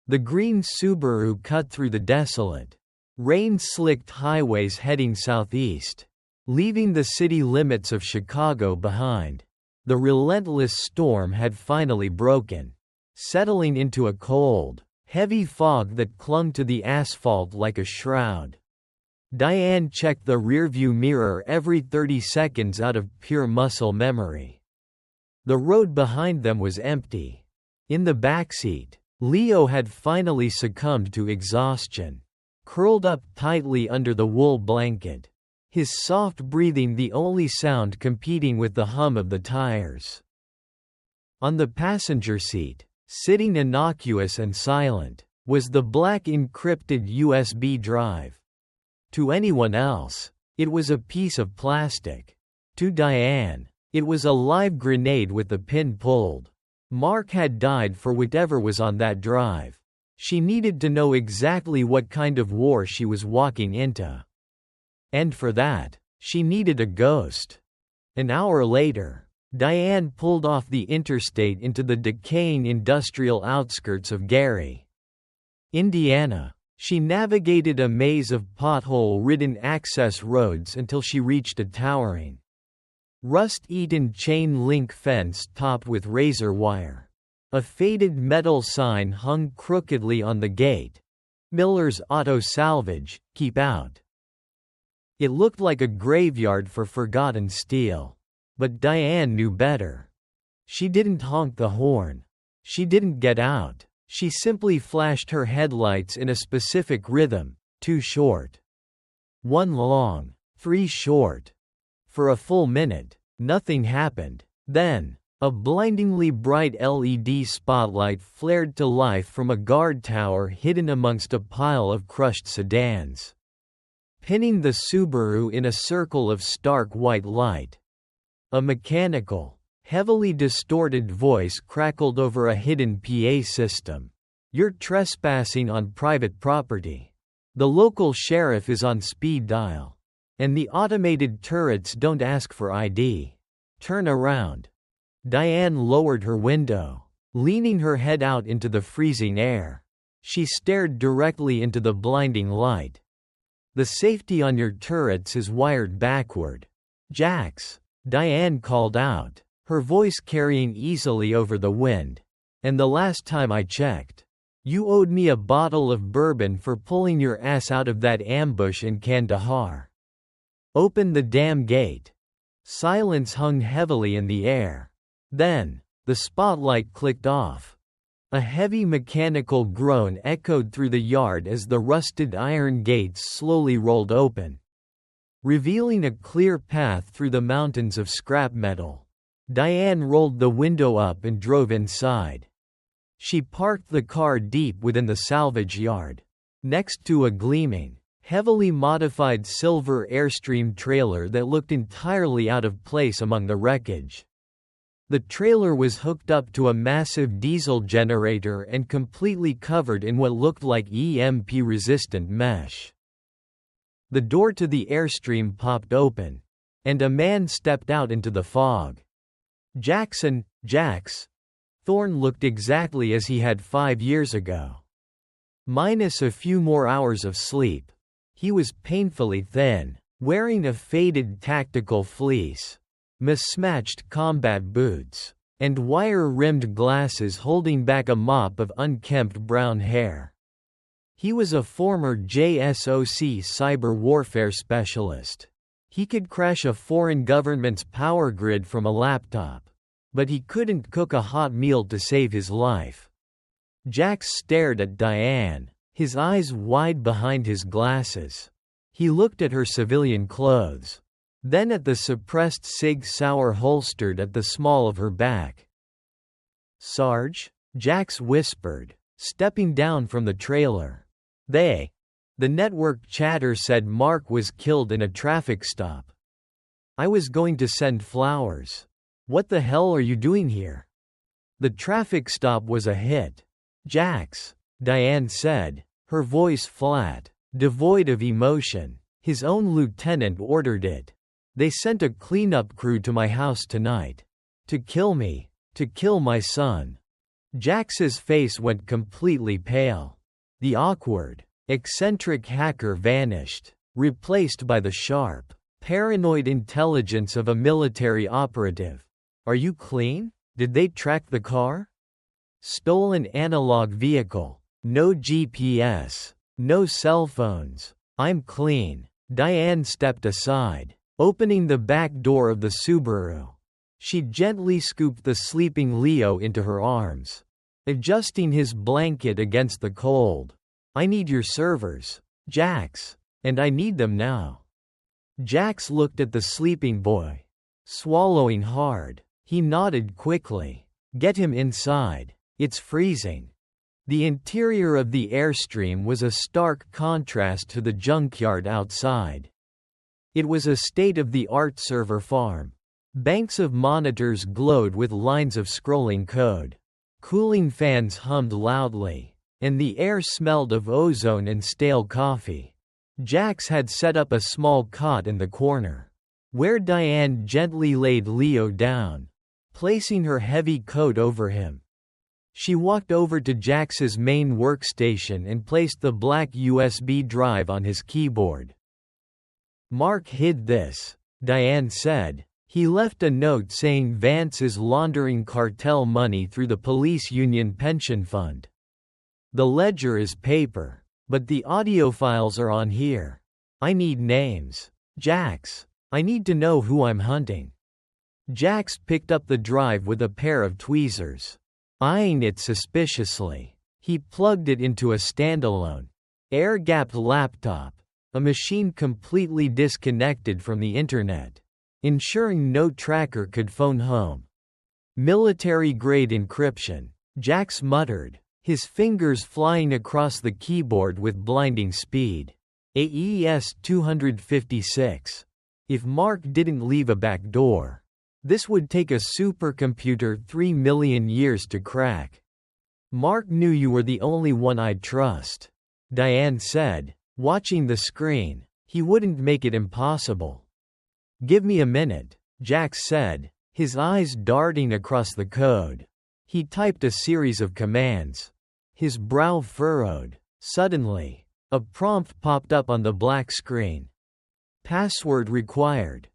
[SPEAKER 1] The green Subaru cut through the desolate, rain-slicked highways heading southeast, leaving the city limits of Chicago behind. The relentless storm had finally broken, settling into a cold, heavy fog that clung to the asphalt like a shroud. Diane checked the rearview mirror every 30 seconds out of pure muscle memory. The road behind them was empty. In the backseat, Leo had finally succumbed to exhaustion, curled up tightly under the wool blanket, his soft breathing the only sound competing with the hum of the tires. On the passenger seat, sitting innocuous and silent, was the black encrypted USB drive. To anyone else, it was a piece of plastic. To Diane, it was a live grenade with the pin pulled. Mark had died for whatever was on that drive. She needed to know exactly what kind of war she was walking into. And for that, she needed a ghost. An hour later, Diane pulled off the interstate into the decaying industrial outskirts of Gary, Indiana. She navigated a maze of pothole-ridden access roads until she reached a towering, rust-eaten chain-link fence topped with razor wire. A faded metal sign hung crookedly on the gate. Miller's Auto Salvage, keep out. It looked like a graveyard for forgotten steel. But Diane knew better. She didn't honk the horn. She didn't get out. She simply flashed her headlights in a specific rhythm, 2 short, 1 long, 3 short. For a full minute, nothing happened. Then, a blindingly bright LED spotlight flared to life from a guard tower hidden amongst a pile of crushed sedans, pinning the Subaru in a circle of stark white light. A mechanical, heavily distorted voice crackled over a hidden PA system. "You're trespassing on private property. The local sheriff is on speed dial. And the automated turrets don't ask for ID. Turn around." Diane lowered her window, leaning her head out into the freezing air. She stared directly into the blinding light. "The safety on your turrets is wired backward. Jax," Diane called out, her voice carrying easily over the wind. "And the last time I checked, you owed me a bottle of bourbon for pulling your ass out of that ambush in Kandahar. Open the damn gate." Silence hung heavily in the air. Then, the spotlight clicked off. A heavy mechanical groan echoed through the yard as the rusted iron gates slowly rolled open, revealing a clear path through the mountains of scrap metal. Diane rolled the window up and drove inside. She parked the car deep within the salvage yard, next to a gleaming, heavily modified silver Airstream trailer that looked entirely out of place among the wreckage. The trailer was hooked up to a massive diesel generator and completely covered in what looked like EMP-resistant mesh. The door to the Airstream popped open, and a man stepped out into the fog. Jax. Thorne looked exactly as he had 5 years ago. Minus a few more hours of sleep. He was painfully thin, wearing a faded tactical fleece, mismatched combat boots, and wire-rimmed glasses holding back a mop of unkempt brown hair. He was a former JSOC cyber warfare specialist. He could crash a foreign government's power grid from a laptop, but he couldn't cook a hot meal to save his life. Jax stared at Diane, his eyes wide behind his glasses. He looked at her civilian clothes, then at the suppressed Sig Sauer holstered at the small of her back. "Sarge?" Jax whispered, stepping down from the trailer. The network chatter said Mark was killed in a traffic stop. I was going to send flowers. What the hell are you doing here? The traffic stop was a hit. Jax, Diane said, her voice flat, devoid of emotion. His own lieutenant ordered it. They sent a cleanup crew to my house tonight. To kill me. To kill my son." Jax's face went completely pale. The awkward, eccentric hacker vanished, replaced by the sharp, paranoid intelligence of a military operative. "Are you clean? Did they track the car?" "Stolen analog vehicle. No GPS. No cell phones. I'm clean." Diane stepped aside, opening the back door of the Subaru. She gently scooped the sleeping Leo into her arms, adjusting his blanket against the cold. "I need your servers, Jax. And I need them now." Jax looked at the sleeping boy, swallowing hard. He nodded quickly. "Get him inside. It's freezing." The interior of the Airstream was a stark contrast to the junkyard outside. It was a state-of-the-art server farm. Banks of monitors glowed with lines of scrolling code. Cooling fans hummed loudly, and the air smelled of ozone and stale coffee. Jax had set up a small cot in the corner, where Diane gently laid Leo down, placing her heavy coat over him. She walked over to Jax's main workstation and placed the black USB drive on his keyboard. "Mark hid this," Diane said. "He left a note saying Vance is laundering cartel money through the police union pension fund. The ledger is paper, but the audio files are on here. I need names. Jax, I need to know who I'm hunting." Jax picked up the drive with a pair of tweezers. Eyeing it suspiciously, he plugged it into a standalone, air-gapped laptop, a machine completely disconnected from the internet, ensuring no tracker could phone home. "Military-grade encryption," Jax muttered, his fingers flying across the keyboard with blinding speed. AES 256. If Mark didn't leave a back door, this would take a supercomputer 3 million years to crack. "Mark knew you were the only one I'd trust," Diane said, watching the screen. "He wouldn't make it impossible." "Give me a minute," Jax said, his eyes darting across the code. He typed a series of commands. His brow furrowed. Suddenly, a prompt popped up on the black screen. "Password required."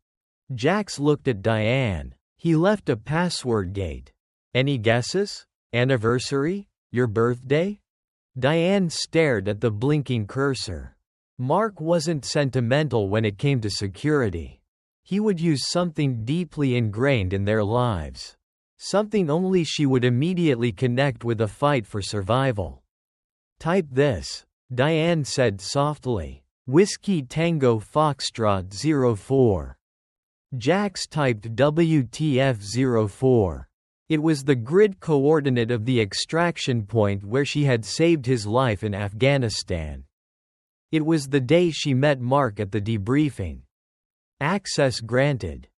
[SPEAKER 1] Jax looked at Diane. He left a password gate. "Any guesses? Anniversary? Your birthday?" Diane stared at the blinking cursor. Mark wasn't sentimental when it came to security. He would use something deeply ingrained in their lives. Something only she would immediately connect with a fight for survival. "Type this," Diane said softly. "Whiskey Tango Foxtrot 04. Jax typed WTF-04. It was the grid coordinate of the extraction point where she had saved his life in Afghanistan. It was the day she met Mark at the debriefing. Access granted.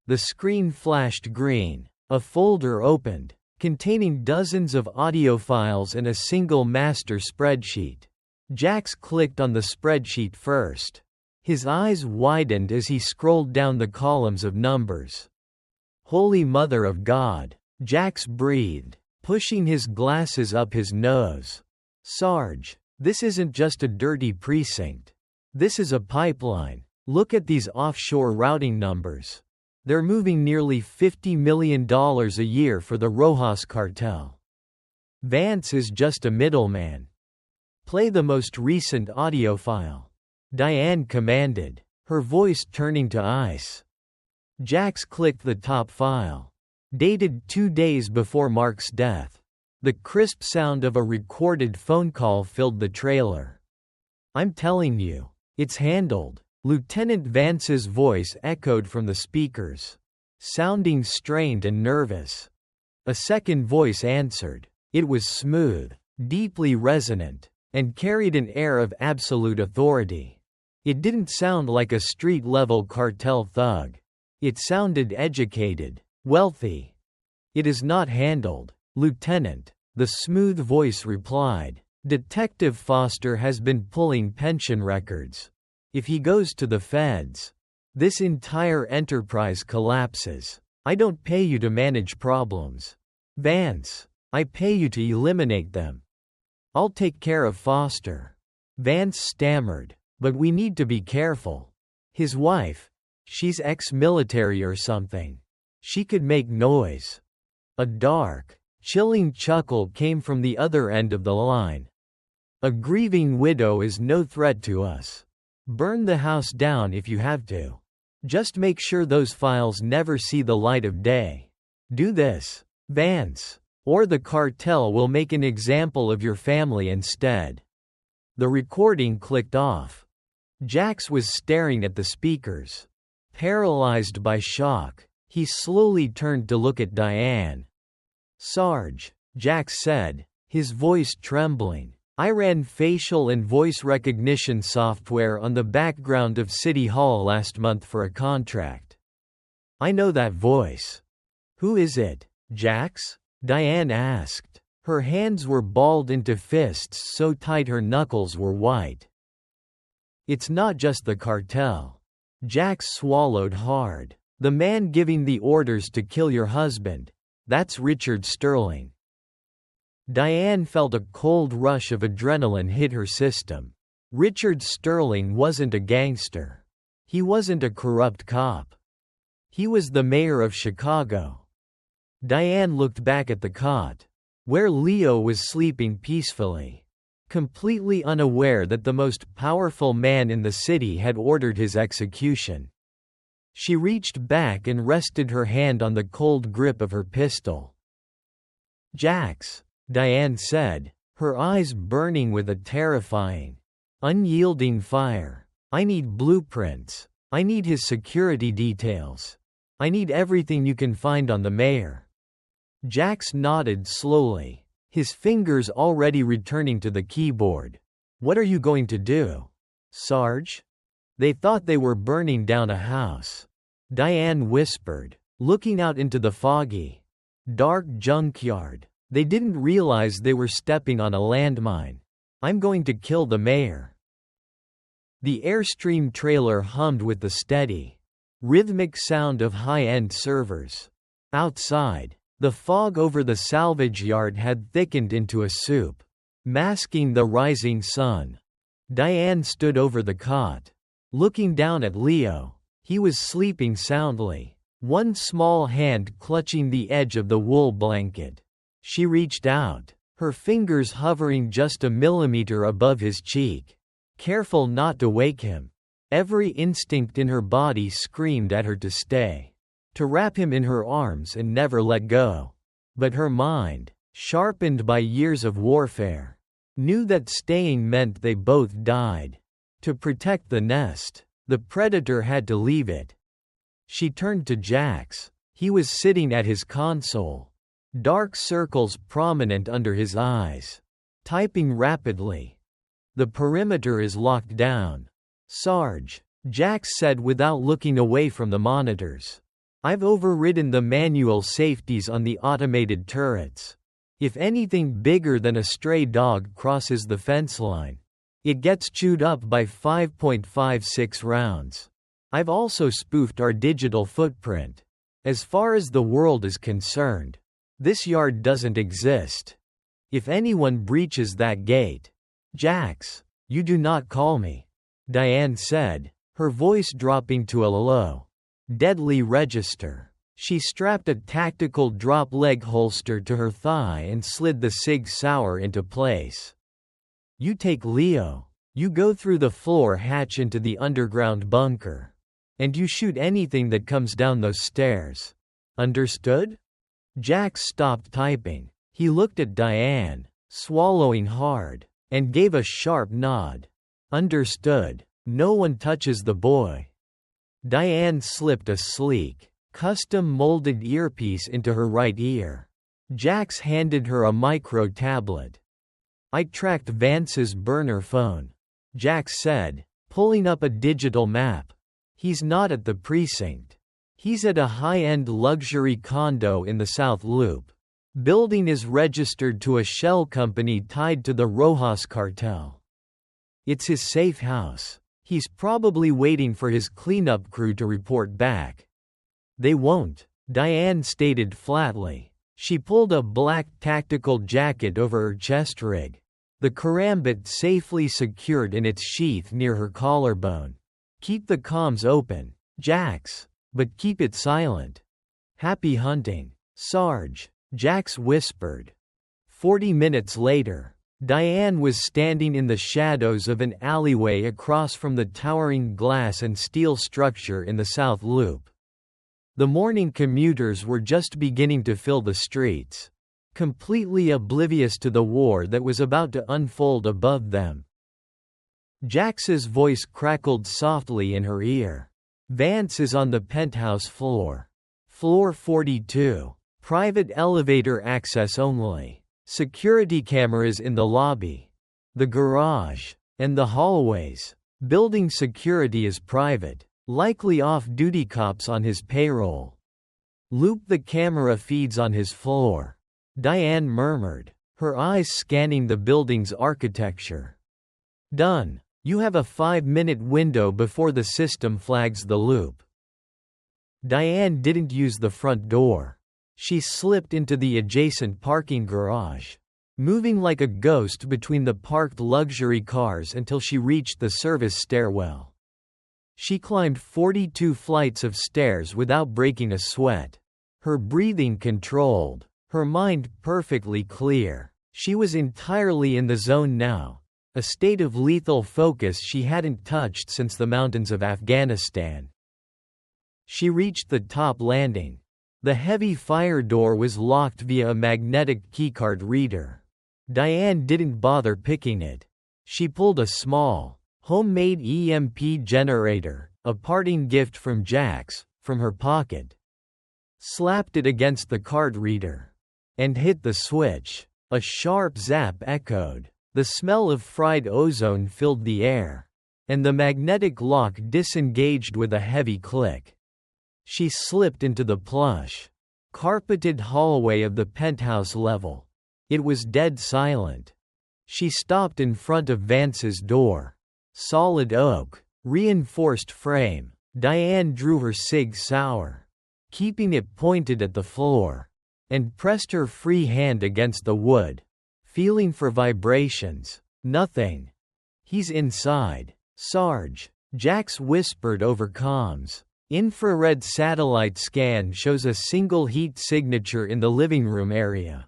[SPEAKER 1] The screen flashed green. A folder opened, containing dozens of audio files and a single master spreadsheet. Jax clicked on the spreadsheet first. His eyes widened as he scrolled down the columns of numbers. "Holy Mother of God," Jax breathed, pushing his glasses up his nose. "Sarge, this isn't just a dirty precinct. This is a pipeline. Look at these offshore routing numbers. They're moving nearly $50 million a year for the Rojas cartel. Vance is just a middleman. Play the most recent audio file," Diane commanded, her voice turning to ice. Jax clicked the top file. Dated 2 days before Mark's death. The crisp sound of a recorded phone call filled the trailer. "I'm telling you, it's handled," Lieutenant Vance's voice echoed from the speakers, sounding strained and nervous. A second voice answered. It was smooth, deeply resonant, and carried an air of absolute authority. It didn't sound like a street-level cartel thug. It sounded educated, wealthy. "It is not handled, Lieutenant," the smooth voice replied. "Detective Foster has been pulling pension records. If he goes to the feds, This entire enterprise collapses. I don't pay you to manage problems, Vance. I pay you to eliminate them. I'll take care of Foster. Vance stammered. But we need to be careful. His wife. She's ex-military or something. She could make noise. A dark, chilling chuckle came from the other end of the line. A grieving widow is no threat to us. Burn the house down if you have to. Just make sure those files never see the light of day. Do this, Vance, or the cartel will make an example of your family instead. The recording clicked off. Jax was staring at the speakers. Paralyzed by shock, he slowly turned to look at Diane. Sarge, Jax said, his voice trembling. I ran facial and voice recognition software on the background of City Hall last month for a contract. I know that voice. Who is it, Jax? Diane asked. Her hands were balled into fists so tight her knuckles were white. It's not just the cartel. Jax swallowed hard. The man giving the orders to kill your husband. That's Richard Sterling. Diane felt a cold rush of adrenaline hit her system. Richard Sterling wasn't a gangster. He wasn't a corrupt cop. He was the mayor of Chicago. Diane looked back at the cot, where Leo was sleeping peacefully, completely unaware that the most powerful man in the city had ordered his execution. She reached back and rested her hand on the cold grip of her pistol. Jax, Diane said, her eyes burning with a terrifying, unyielding fire. I need blueprints. I need his security details. I need everything you can find on the mayor. Jax nodded slowly, his fingers already returning to the keyboard. What are you going to do, Sarge? They thought they were burning down a house. Diane whispered, looking out into the foggy, dark junkyard. They didn't realize they were stepping on a landmine. I'm going to kill the mayor. The Airstream trailer hummed with the steady, rhythmic sound of high-end servers. Outside, the fog over the salvage yard had thickened into a soup, masking the rising sun. Diane stood over the cot, looking down at Leo. He was sleeping soundly, one small hand clutching the edge of the wool blanket. She reached out, her fingers hovering just a millimeter above his cheek, careful not to wake him. Every instinct in her body screamed at her to stay, to wrap him in her arms and never let go. But her mind, sharpened by years of warfare, knew that staying meant they both died. To protect the nest, the predator had to leave it. She turned to Jax. He was sitting at his console, dark circles prominent under his eyes, typing rapidly. The perimeter is locked down, Sarge, Jax said without looking away from the monitors. I've overridden the manual safeties on the automated turrets. If anything bigger than a stray dog crosses the fence line, it gets chewed up by 5.56 rounds. I've also spoofed our digital footprint. As far as the world is concerned, this yard doesn't exist. If anyone breaches that gate, Jax, you do not call me, Diane said, her voice dropping to a low, deadly register. She strapped a tactical drop leg holster to her thigh and slid the Sig Sauer into place. You take Leo. You go through the floor hatch into the underground bunker. And you shoot anything that comes down those stairs. Understood? Jax stopped typing. He looked at Diane, swallowing hard, and gave a sharp nod. Understood. No one touches the boy. Diane slipped a sleek, custom-molded earpiece into her right ear. Jax handed her a micro tablet. I tracked Vance's burner phone, Jax said, pulling up a digital map. He's not at the precinct. He's at a high-end luxury condo in the South Loop. Building is registered to a shell company tied to the Rojas cartel. It's his safe house. He's probably waiting for his cleanup crew to report back. They won't, Diane stated flatly. She pulled a black tactical jacket over her chest rig, the karambit safely secured in its sheath near her collarbone. Keep the comms open, Jax, but keep it silent. Happy hunting, Sarge, Jax whispered. 40 minutes later, Diane was standing in the shadows of an alleyway across from the towering glass and steel structure in the South Loop. The morning commuters were just beginning to fill the streets, completely oblivious to the war that was about to unfold above them. Jax's voice crackled softly in her ear. Vance is on the penthouse floor. Floor 42. Private elevator access only. Security cameras in the lobby, the garage, and the hallways. Building security is private, likely off-duty cops on his payroll. Loop the camera feeds on his floor, Diane murmured, her eyes scanning the building's architecture. Done. You have a 5-minute window before the system flags the loop. Diane didn't use the front door. She slipped into the adjacent parking garage, moving like a ghost between the parked luxury cars until she reached the service stairwell. She climbed 42 flights of stairs without breaking a sweat, her breathing controlled, her mind perfectly clear. She was entirely in the zone now, a state of lethal focus she hadn't touched since the mountains of Afghanistan. She reached the top landing. The heavy fire door was locked via a magnetic keycard reader. Diane didn't bother picking it. She pulled a small, homemade EMP generator, a parting gift from Jax, from her pocket. Slapped it against the card reader. And hit the switch. A sharp zap echoed. The smell of fried ozone filled the air. And the magnetic lock disengaged with a heavy click. She slipped into the plush, carpeted hallway of the penthouse level. It was dead silent. She stopped in front of Vance's door. Solid oak, reinforced frame. Diane drew her Sig Sauer, keeping it pointed at the floor, and pressed her free hand against the wood, feeling for vibrations. Nothing. He's inside. Sarge, Jax whispered over comms. Infrared satellite scan shows a single heat signature in the living room area.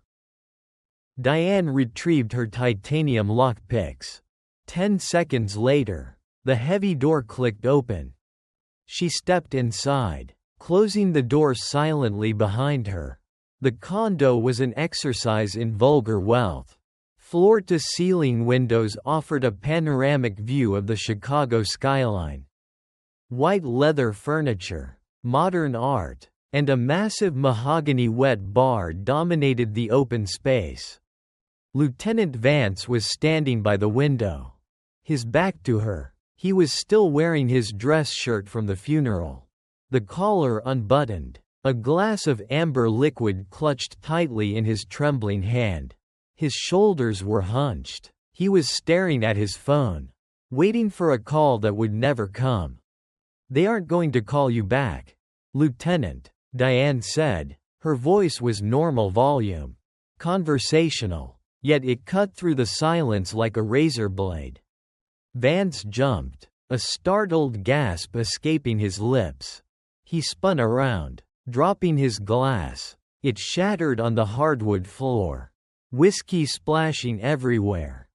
[SPEAKER 1] Diane retrieved her titanium lockpicks. 10 seconds later, the heavy door clicked open. She stepped inside, closing the door silently behind her. The condo was an exercise in vulgar wealth. Floor-to-ceiling windows offered a panoramic view of the Chicago skyline. White leather furniture, modern art, and a massive mahogany wet bar dominated the open space. Lieutenant Vance was standing by the window, his back to her. He was still wearing his dress shirt from the funeral, the collar unbuttoned, a glass of amber liquid clutched tightly in his trembling hand. His shoulders were hunched. He was staring at his phone, waiting for a call that would never come. They aren't going to call you back, Lieutenant, Diane said. Her voice was normal volume, conversational, yet it cut through the silence like a razor blade. Vance jumped, a startled gasp escaping his lips. He spun around, dropping his glass. It shattered on the hardwood floor, whiskey splashing everywhere.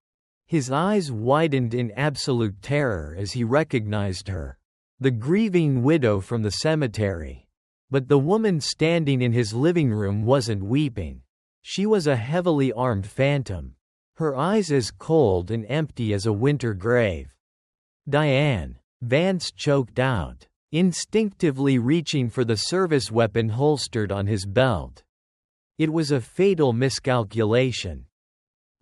[SPEAKER 1] His eyes widened in absolute terror as he recognized her. The grieving widow from the cemetery. But the woman standing in his living room wasn't weeping. She was a heavily armed phantom, her eyes as cold and empty as a winter grave. Diane, Vance choked out, instinctively reaching for the service weapon holstered on his belt. It was a fatal miscalculation.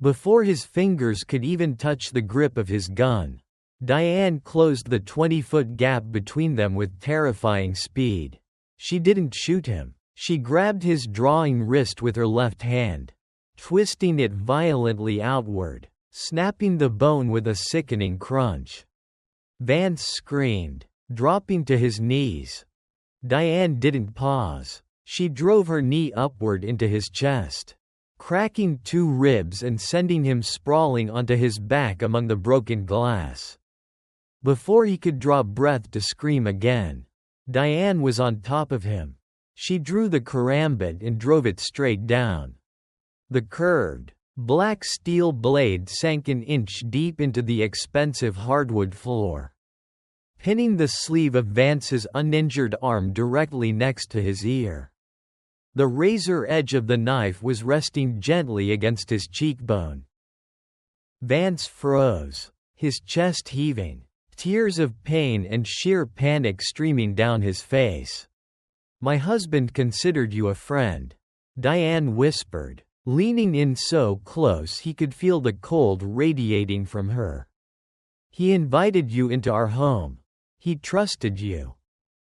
[SPEAKER 1] Before his fingers could even touch the grip of his gun, Diane closed the 20-foot gap between them with terrifying speed. She didn't shoot him. She grabbed his drawing wrist with her left hand, twisting it violently outward, snapping the bone with a sickening crunch. Vance screamed, dropping to his knees. Diane didn't pause. She drove her knee upward into his chest, cracking 2 ribs and sending him sprawling onto his back among the broken glass. Before he could draw breath to scream again, Diane was on top of him. She drew the karambit and drove it straight down. The curved, black steel blade sank an inch deep into the expensive hardwood floor, pinning the sleeve of Vance's uninjured arm directly next to his ear. The razor edge of the knife was resting gently against his cheekbone. Vance froze, his chest heaving, tears of pain and sheer panic streaming down his face. "My husband considered you a friend," Diane whispered, leaning in so close he could feel the cold radiating from her. "He invited you into our home. He trusted you."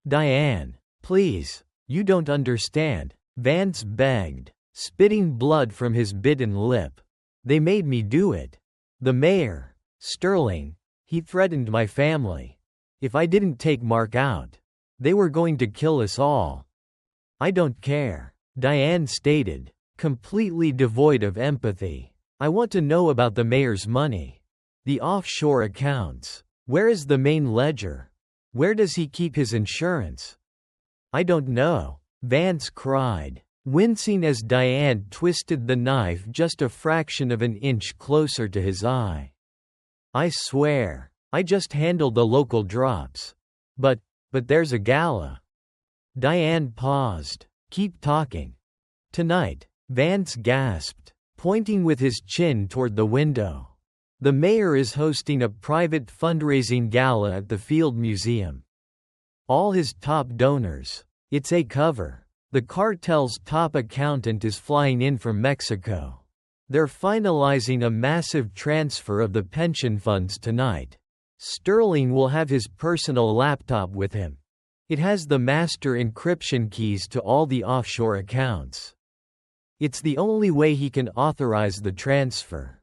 [SPEAKER 1] "Diane, please, you don't understand," Vance begged, spitting blood from his bitten lip. "They made me do it. The mayor, Sterling, he threatened my family. If I didn't take Mark out, they were going to kill us all." "I don't care," Diane stated, completely devoid of empathy. "I want to know about the mayor's money. The offshore accounts. Where is the main ledger? Where does he keep his insurance?" "I don't know," Vance cried, wincing as Diane twisted the knife just a fraction of an inch closer to his eye. "I swear, I just handle the local drops. But there's a gala." Diane paused. "Keep talking." "Tonight," Vance gasped, pointing with his chin toward the window. "The mayor is hosting a private fundraising gala at the Field Museum. All his top donors. It's a cover. The cartel's top accountant is flying in from Mexico. They're finalizing a massive transfer of the pension funds tonight. Sterling will have his personal laptop with him. It has the master encryption keys to all the offshore accounts. It's the only way he can authorize the transfer."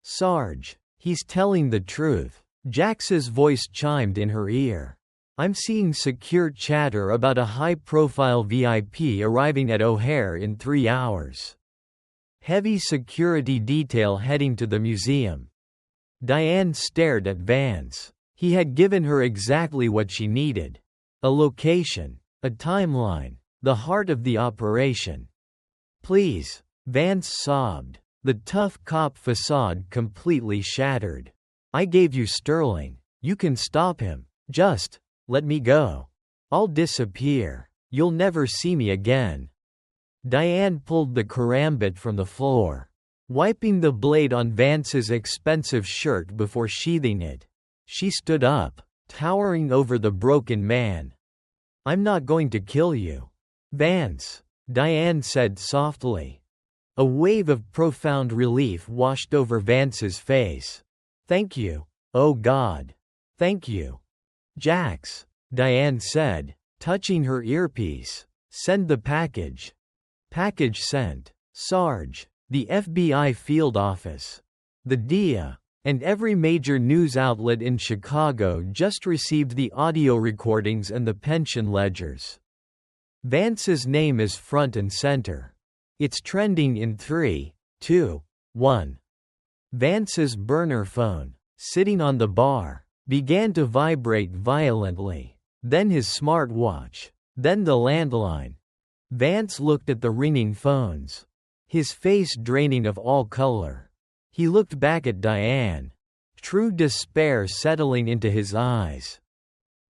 [SPEAKER 1] "Sarge, he's telling the truth," Jax's voice chimed in her ear. "I'm seeing secure chatter about a high-profile VIP arriving at O'Hare in 3 hours. Heavy security detail heading to the museum." Diane stared at Vance. He had given her exactly what she needed. A location, a timeline, the heart of the operation. "Please," Vance sobbed, the tough cop facade completely shattered. "I gave you Sterling. You can stop him. Just let me go. I'll disappear. You'll never see me again." Diane pulled the karambit from the floor, wiping the blade on Vance's expensive shirt before sheathing it. She stood up, towering over the broken man. "I'm not going to kill you, Vance," Diane said softly. A wave of profound relief washed over Vance's face. "Thank you. Oh God. Thank you." "Jax," Diane said, touching her earpiece. "Send the package." "Package sent. Sarge." The FBI field office, the DIA, and every major news outlet in Chicago just received the audio recordings and the pension ledgers. Vance's name is front and center. It's trending in 3, 2, 1. Vance's burner phone, sitting on the bar, began to vibrate violently. Then his smartwatch. Then the landline. Vance looked at the ringing phones, his face draining of all color. He looked back at Diane, true despair settling into his eyes.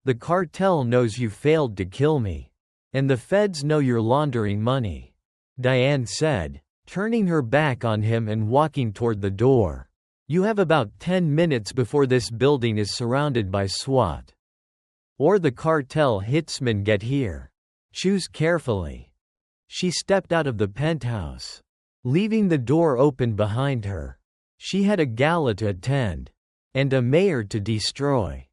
[SPEAKER 1] "The cartel knows you failed to kill me. And the feds know you're laundering money," Diane said, turning her back on him and walking toward the door. "You have about 10 minutes before this building is surrounded by SWAT. Or the cartel hitsmen get here. Choose carefully." She stepped out of the penthouse, leaving the door open behind her. She had a gala to attend, and a mayor to destroy.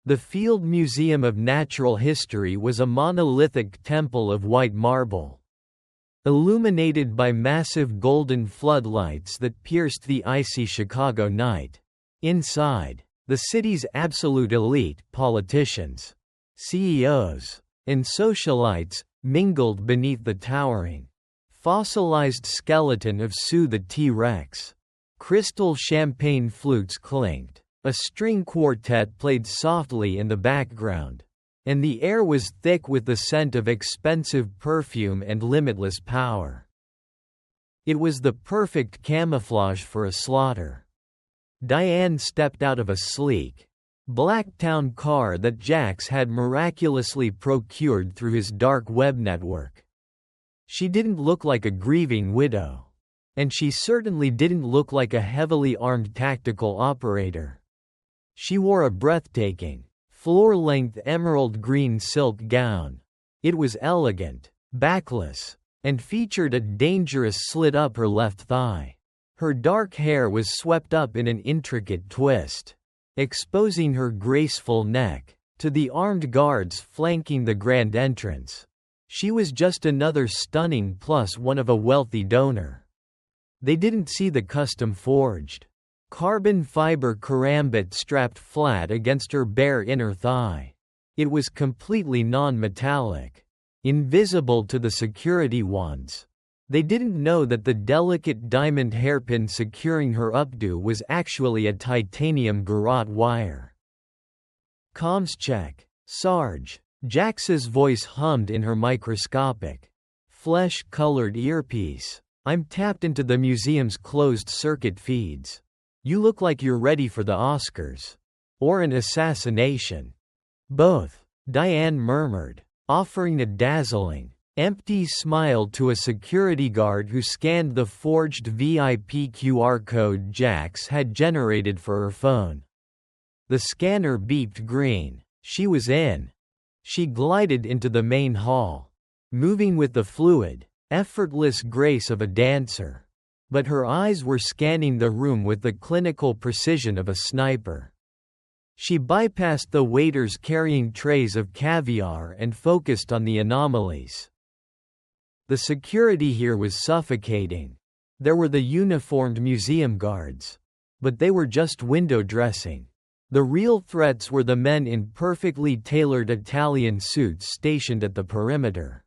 [SPEAKER 1] The Field Museum of Natural History was a monolithic temple of white marble, illuminated by massive golden floodlights that pierced the icy Chicago night. Inside, The city's absolute elite, politicians, CEOs, and socialites, mingled beneath the towering, fossilized skeleton of Sue the T-Rex. Crystal champagne flutes clinked. A string quartet played softly in the background, and the air was thick with the scent of expensive perfume and limitless power. It was the perfect camouflage for a slaughter. Diane stepped out of a sleek, black town car that Jax had miraculously procured through his dark web network. She didn't look like a grieving widow. And she certainly didn't look like a heavily armed tactical operator. She wore a breathtaking, floor-length emerald green silk gown. It was elegant, backless, and featured a dangerous slit up her left thigh. Her dark hair was swept up in an intricate twist, exposing her graceful neck to the armed guards flanking the grand entrance. She was just another stunning plus one of a wealthy donor. They didn't see the custom-forged, carbon fiber karambit strapped flat against her bare inner thigh. It was completely non-metallic, invisible to the security wands. They didn't know that the delicate diamond hairpin securing her updo was actually a titanium garrote wire. "Comms check, Sarge," Jax's voice hummed in her microscopic, flesh-colored earpiece. "I'm tapped into the museum's closed-circuit feeds. You look like you're ready for the Oscars. Or an assassination." "Both," Diane murmured, offering a dazzling, empty smile to a security guard who scanned the forged VIP QR code Jax had generated for her phone. The scanner beeped green. She was in. She glided into the main hall, moving with the fluid, effortless grace of a dancer. But her eyes were scanning the room with the clinical precision of a sniper. She bypassed the waiters carrying trays of caviar and focused on the anomalies. The security here was suffocating. There were the uniformed museum guards. But they were just window dressing. The real threats were the men in perfectly tailored Italian suits stationed at the perimeter.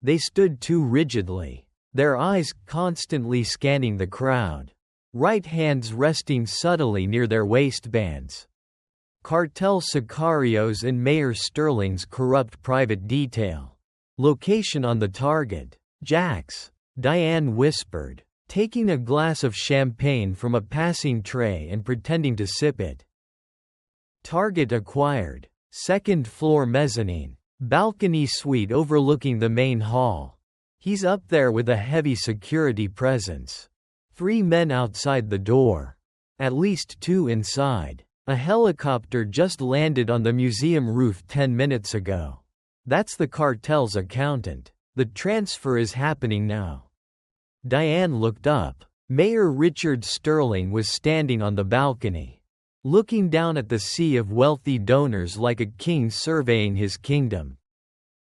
[SPEAKER 1] They stood too rigidly, their eyes constantly scanning the crowd, right hands resting subtly near their waistbands. Cartel sicarios and Mayor Sterling's corrupt private detail. "Location on the target, Jax," Diane whispered, taking a glass of champagne from a passing tray and pretending to sip it. "Target acquired, second floor mezzanine. Balcony suite overlooking the main hall. He's up there with a heavy security presence. 3 men outside the door. At least 2 inside. A helicopter just landed on the museum roof 10 minutes ago. That's the cartel's accountant. The transfer is happening now." Diane looked up. Mayor Richard Sterling was standing on the balcony, looking down at the sea of wealthy donors like a king surveying his kingdom.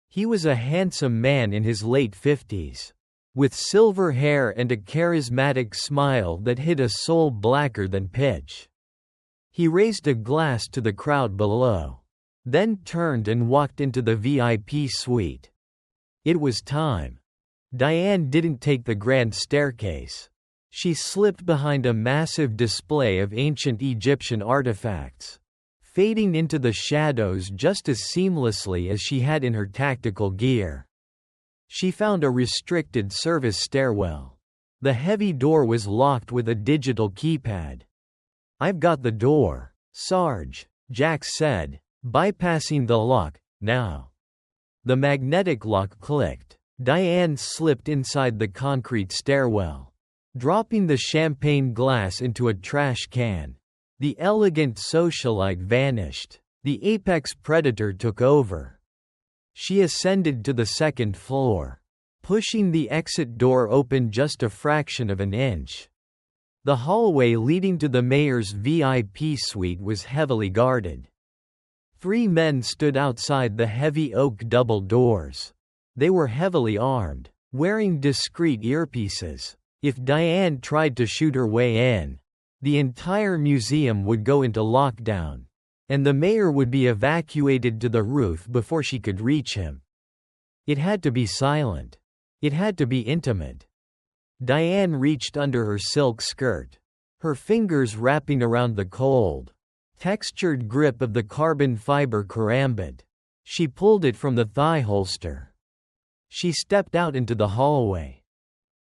[SPEAKER 1] He was a handsome man in his late 50s, with silver hair and a charismatic smile that hid a soul blacker than pitch. He raised a glass to the crowd below, then turned and walked into the VIP suite. It was time. Diane didn't take the grand staircase. She slipped behind a massive display of ancient Egyptian artifacts, fading into the shadows just as seamlessly as she had in her tactical gear. She found a restricted service stairwell. The heavy door was locked with a digital keypad. "I've got the door, Sarge," Jax said, bypassing the lock. "Now." The magnetic lock clicked. Diane slipped inside the concrete stairwell, dropping the champagne glass into a trash can. The elegant socialite vanished. The apex predator took over. She ascended to the second floor, pushing the exit door open just a fraction of an inch. The hallway leading to the mayor's VIP suite was heavily guarded. 3 men stood outside the heavy oak double doors. They were heavily armed, wearing discreet earpieces. If Diane tried to shoot her way in, The entire museum would go into lockdown, and the mayor would be evacuated to the roof before she could reach him. It had to be silent. It had to be intimate. Diane reached under her silk skirt, her fingers wrapping around the cold, textured grip of the carbon fiber karambit. She pulled it from the thigh holster. She stepped out into the hallway.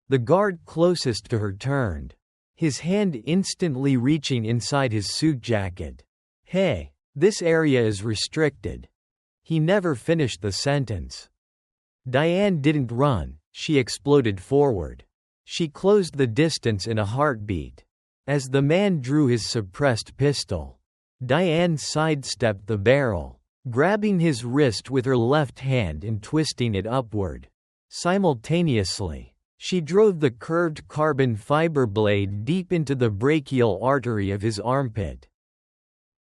[SPEAKER 1] The guard closest to her turned, his hand instantly reaching inside his suit jacket. "Hey, this area is restricted." He never finished the sentence. Diane didn't run, she exploded forward. She closed the distance in a heartbeat. As the man drew his suppressed pistol, Diane sidestepped the barrel, grabbing his wrist with her left hand and twisting it upward. Simultaneously, she drove the curved carbon fiber blade deep into the brachial artery of his armpit.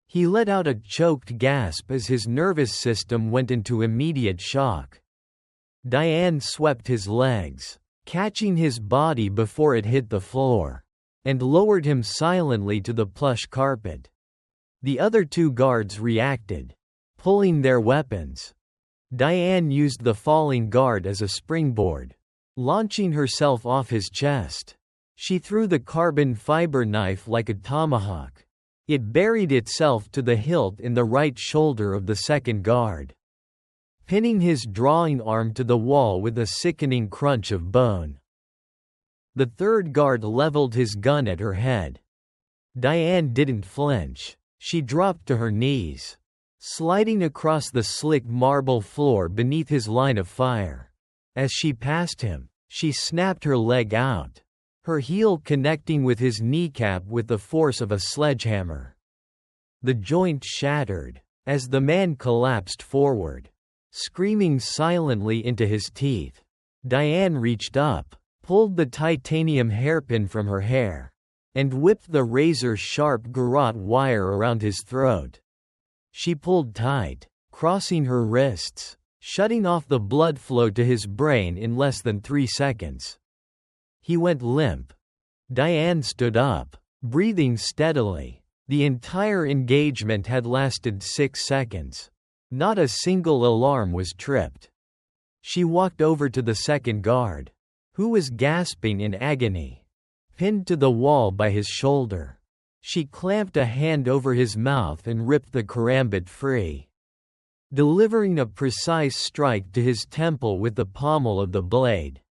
[SPEAKER 1] He let out a choked gasp as his nervous system went into immediate shock. Diane swept his legs, catching his body before it hit the floor, and lowered him silently to the plush carpet. The other two guards reacted, pulling their weapons. Diane used the falling guard as a springboard, launching herself off his chest. She threw the carbon fiber knife like a tomahawk. It buried itself to the hilt in the right shoulder of the second guard, pinning his drawing arm to the wall with a sickening crunch of bone. The third guard leveled his gun at her head. Diane didn't flinch. She dropped to her knees, sliding across the slick marble floor beneath his line of fire. As she passed him, she snapped her leg out, her heel connecting with his kneecap with the force of a sledgehammer. The joint shattered, as the man collapsed forward, screaming silently into his teeth. Diane reached up, pulled the titanium hairpin from her hair, and whipped the razor-sharp garrote wire around his throat. She pulled tight, crossing her wrists, shutting off the blood flow to his brain in less than 3 seconds. He went limp. Diane stood up, breathing steadily. The entire engagement had lasted 6 seconds. Not a single alarm was tripped. She walked over to the second guard, who was gasping in agony, pinned to the wall by his shoulder. She clamped a hand over his mouth and ripped the karambit free, delivering a precise strike to his temple with the pommel of the blade.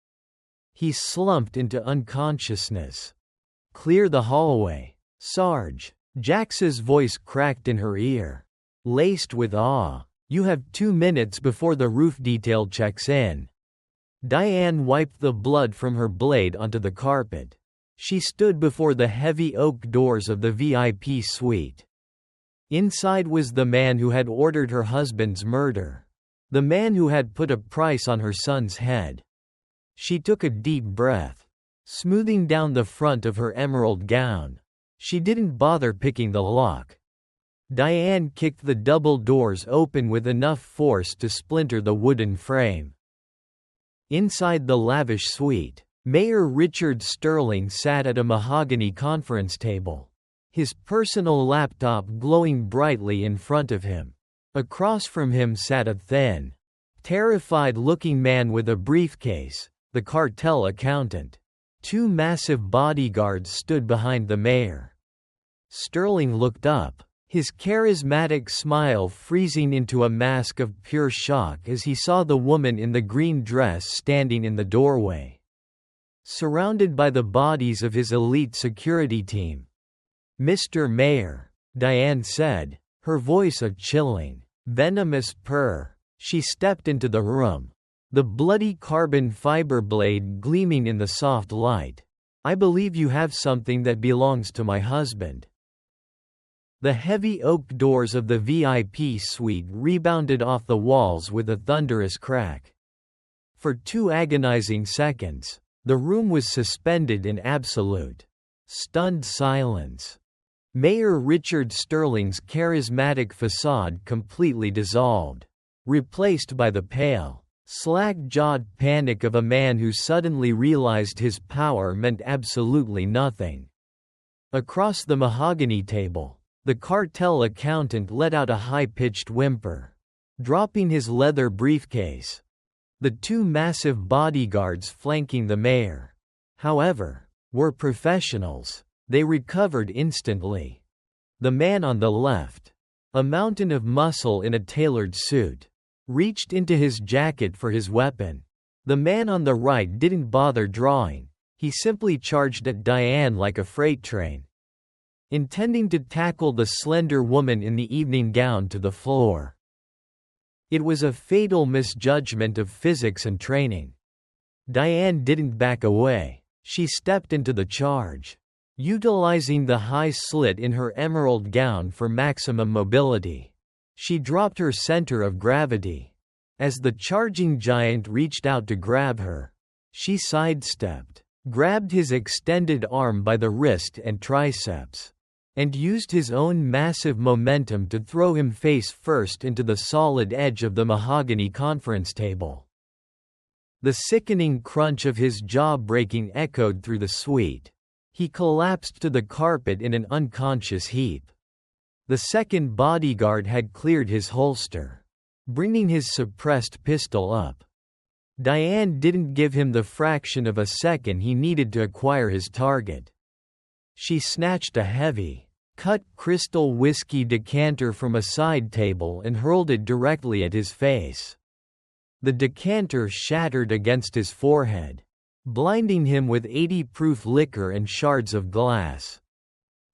[SPEAKER 1] He slumped into unconsciousness. "Clear the hallway, Sarge." Jax's voice cracked in her ear, laced with awe. "You have 2 minutes before the roof detail checks in." Diane wiped the blood from her blade onto the carpet. She stood before the heavy oak doors of the VIP suite. Inside was the man who had ordered her husband's murder, the man who had put a price on her son's head. She took a deep breath, smoothing down the front of her emerald gown. She didn't bother picking the lock. Diane kicked the double doors open with enough force to splinter the wooden frame. Inside the lavish suite, Mayor Richard Sterling sat at a mahogany conference table, his personal laptop glowing brightly in front of him. Across from him sat a thin, terrified-looking man with a briefcase, the cartel accountant. 2 massive bodyguards stood behind the mayor. Sterling looked up, his charismatic smile freezing into a mask of pure shock as he saw the woman in the green dress standing in the doorway, surrounded by the bodies of his elite security team. "Mr. Mayor," Diane said, her voice a chilling, venomous purr. She stepped into the room, the bloody carbon fiber blade gleaming in the soft light. "I believe you have something that belongs to my husband." The heavy oak doors of the VIP suite rebounded off the walls with a thunderous crack. For 2 agonizing seconds, the room was suspended in absolute, stunned silence. Mayor Richard Sterling's charismatic facade completely dissolved, replaced by the pale, slack-jawed panic of a man who suddenly realized his power meant absolutely nothing. Across the mahogany table, the cartel accountant let out a high-pitched whimper, dropping his leather briefcase. The two massive bodyguards flanking the mayor, however, were professionals. They recovered instantly. The man on the left, a mountain of muscle in a tailored suit, reached into his jacket for his weapon. The man on the right didn't bother drawing. He simply charged at Diane like a freight train, intending to tackle the slender woman in the evening gown to the floor. It was a fatal misjudgment of physics and training. Diane didn't back away. She stepped into the charge, utilizing the high slit in her emerald gown for maximum mobility. She dropped her center of gravity. As the charging giant reached out to grab her, she sidestepped, grabbed his extended arm by the wrist and triceps, and used his own massive momentum to throw him face first into the solid edge of the mahogany conference table. The sickening crunch of his jaw breaking echoed through the suite. He collapsed to the carpet in an unconscious heap. The second bodyguard had cleared his holster, bringing his suppressed pistol up. Diane didn't give him the fraction of a second he needed to acquire his target. She snatched a heavy, cut crystal whiskey decanter from a side table and hurled it directly at his face. The decanter shattered against his forehead, blinding him with 80 proof liquor and shards of glass.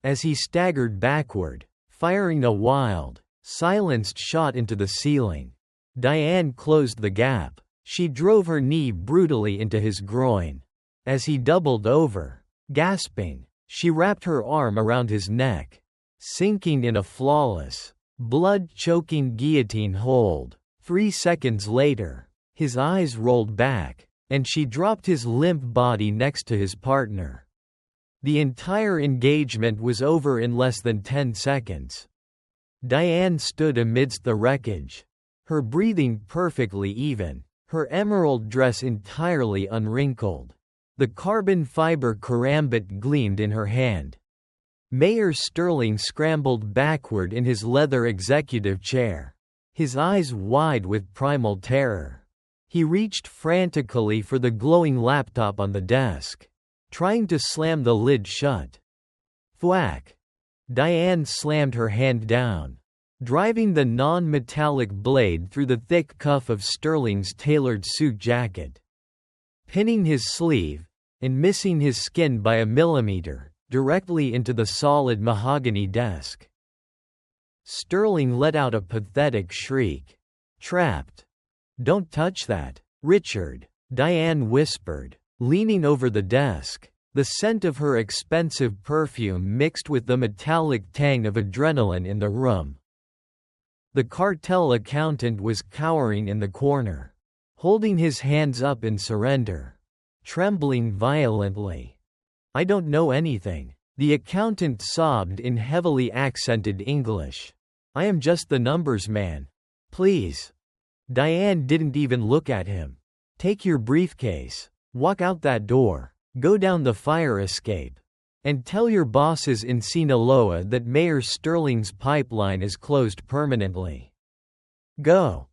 [SPEAKER 1] As he staggered backward, firing a wild, silenced shot into the ceiling, Diane closed the gap. She drove her knee brutally into his groin. As he doubled over, gasping, she wrapped her arm around his neck, sinking in a flawless, blood-choking guillotine hold. 3 seconds later, his eyes rolled back, and she dropped his limp body next to his partner. The entire engagement was over in less than 10 seconds. Diane stood amidst the wreckage, her breathing perfectly even, her emerald dress entirely unwrinkled. The carbon fiber karambit gleamed in her hand. Mayor Sterling scrambled backward in his leather executive chair, his eyes wide with primal terror. He reached frantically for the glowing laptop on the desk, trying to slam the lid shut. Thwack! Diane slammed her hand down, driving the non-metallic blade through the thick cuff of Sterling's tailored suit jacket, pinning his sleeve, and missing his skin by a millimeter, directly into the solid mahogany desk. Sterling let out a pathetic shriek. Trapped. "Don't touch that, Richard," Diane whispered, leaning over the desk. The scent of her expensive perfume mixed with the metallic tang of adrenaline in the room. The cartel accountant was cowering in the corner, holding his hands up in surrender, trembling violently. "I don't know anything," the accountant sobbed in heavily accented English. "I am just the numbers man. Please." Diane didn't even look at him. "Take your briefcase, walk out that door, go down the fire escape, and tell your bosses in Sinaloa that Mayor Sterling's pipeline is closed permanently. Go."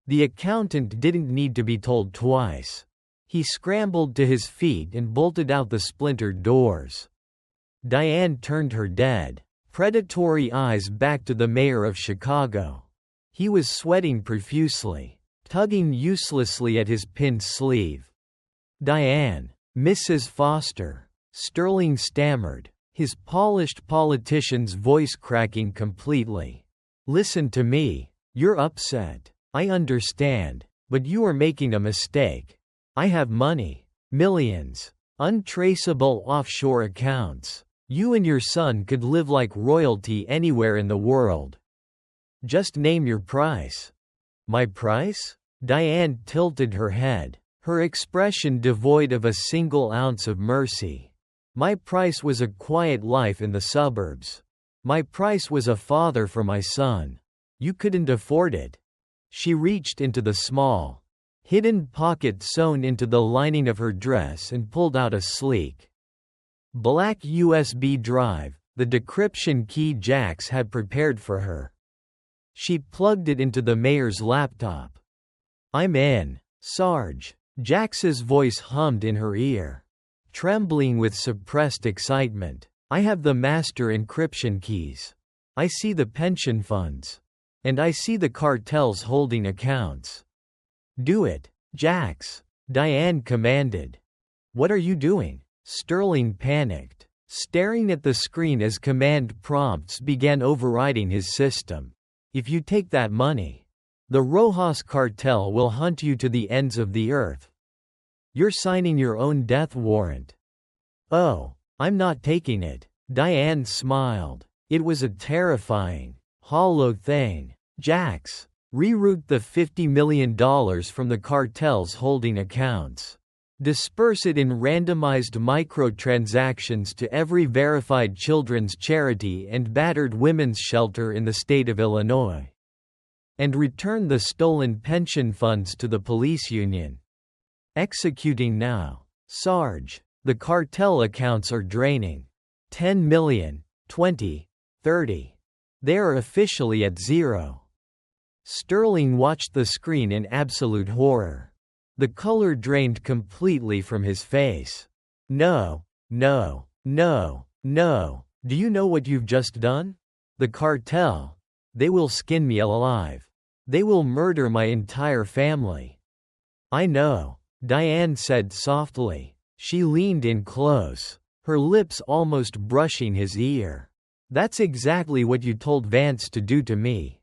[SPEAKER 1] The accountant didn't need to be told twice. He scrambled to his feet and bolted out the splintered doors. Diane turned her dead, predatory eyes back to the mayor of Chicago. He was sweating profusely, tugging uselessly at his pinned sleeve. "Diane, Mrs. Foster," Sterling stammered, his polished politician's voice cracking completely. "Listen to me. You're upset. I understand. But you are making a mistake. I have money. Millions. Untraceable offshore accounts. You and your son could live like royalty anywhere in the world. Just name your price." "My price?" Diane tilted her head, her expression devoid of a single ounce of mercy. "My price was a quiet life in the suburbs. My price was a father for my son. You couldn't afford it." She reached into the small, hidden pocket sewn into the lining of her dress and pulled out a sleek, Black USB drive, the decryption key Jax had prepared for her. She plugged it into the mayor's laptop. "I'm in, Sarge." Jax's voice hummed in her ear, trembling with suppressed excitement. "I have the master encryption keys. I see the pension funds. And I see the cartels holding accounts." "Do it, Jax," Diane commanded. "What are you doing?" Sterling panicked, staring at the screen as command prompts began overriding his system. "If you take that money, the Rojas cartel will hunt you to the ends of the earth. You're signing your own death warrant." "Oh, I'm not taking it." Diane smiled. It was a terrifying, hollow thing. "Jax, reroute the $50 million from the cartel's holding accounts. Disperse it in randomized microtransactions to every verified children's charity and battered women's shelter in the state of Illinois. And return the stolen pension funds to the police union. Executing now, Sarge. The cartel accounts are draining. 10 million, 20, 30. They are officially at zero." Sterling watched the screen in absolute horror. The color drained completely from his face. "No, no, no, no. Do you know what you've just done? The cartel. They will skin me alive. They will murder my entire family." "I know," Diane said softly. She leaned in close, her lips almost brushing his ear. "That's exactly what you told Vance to do to me."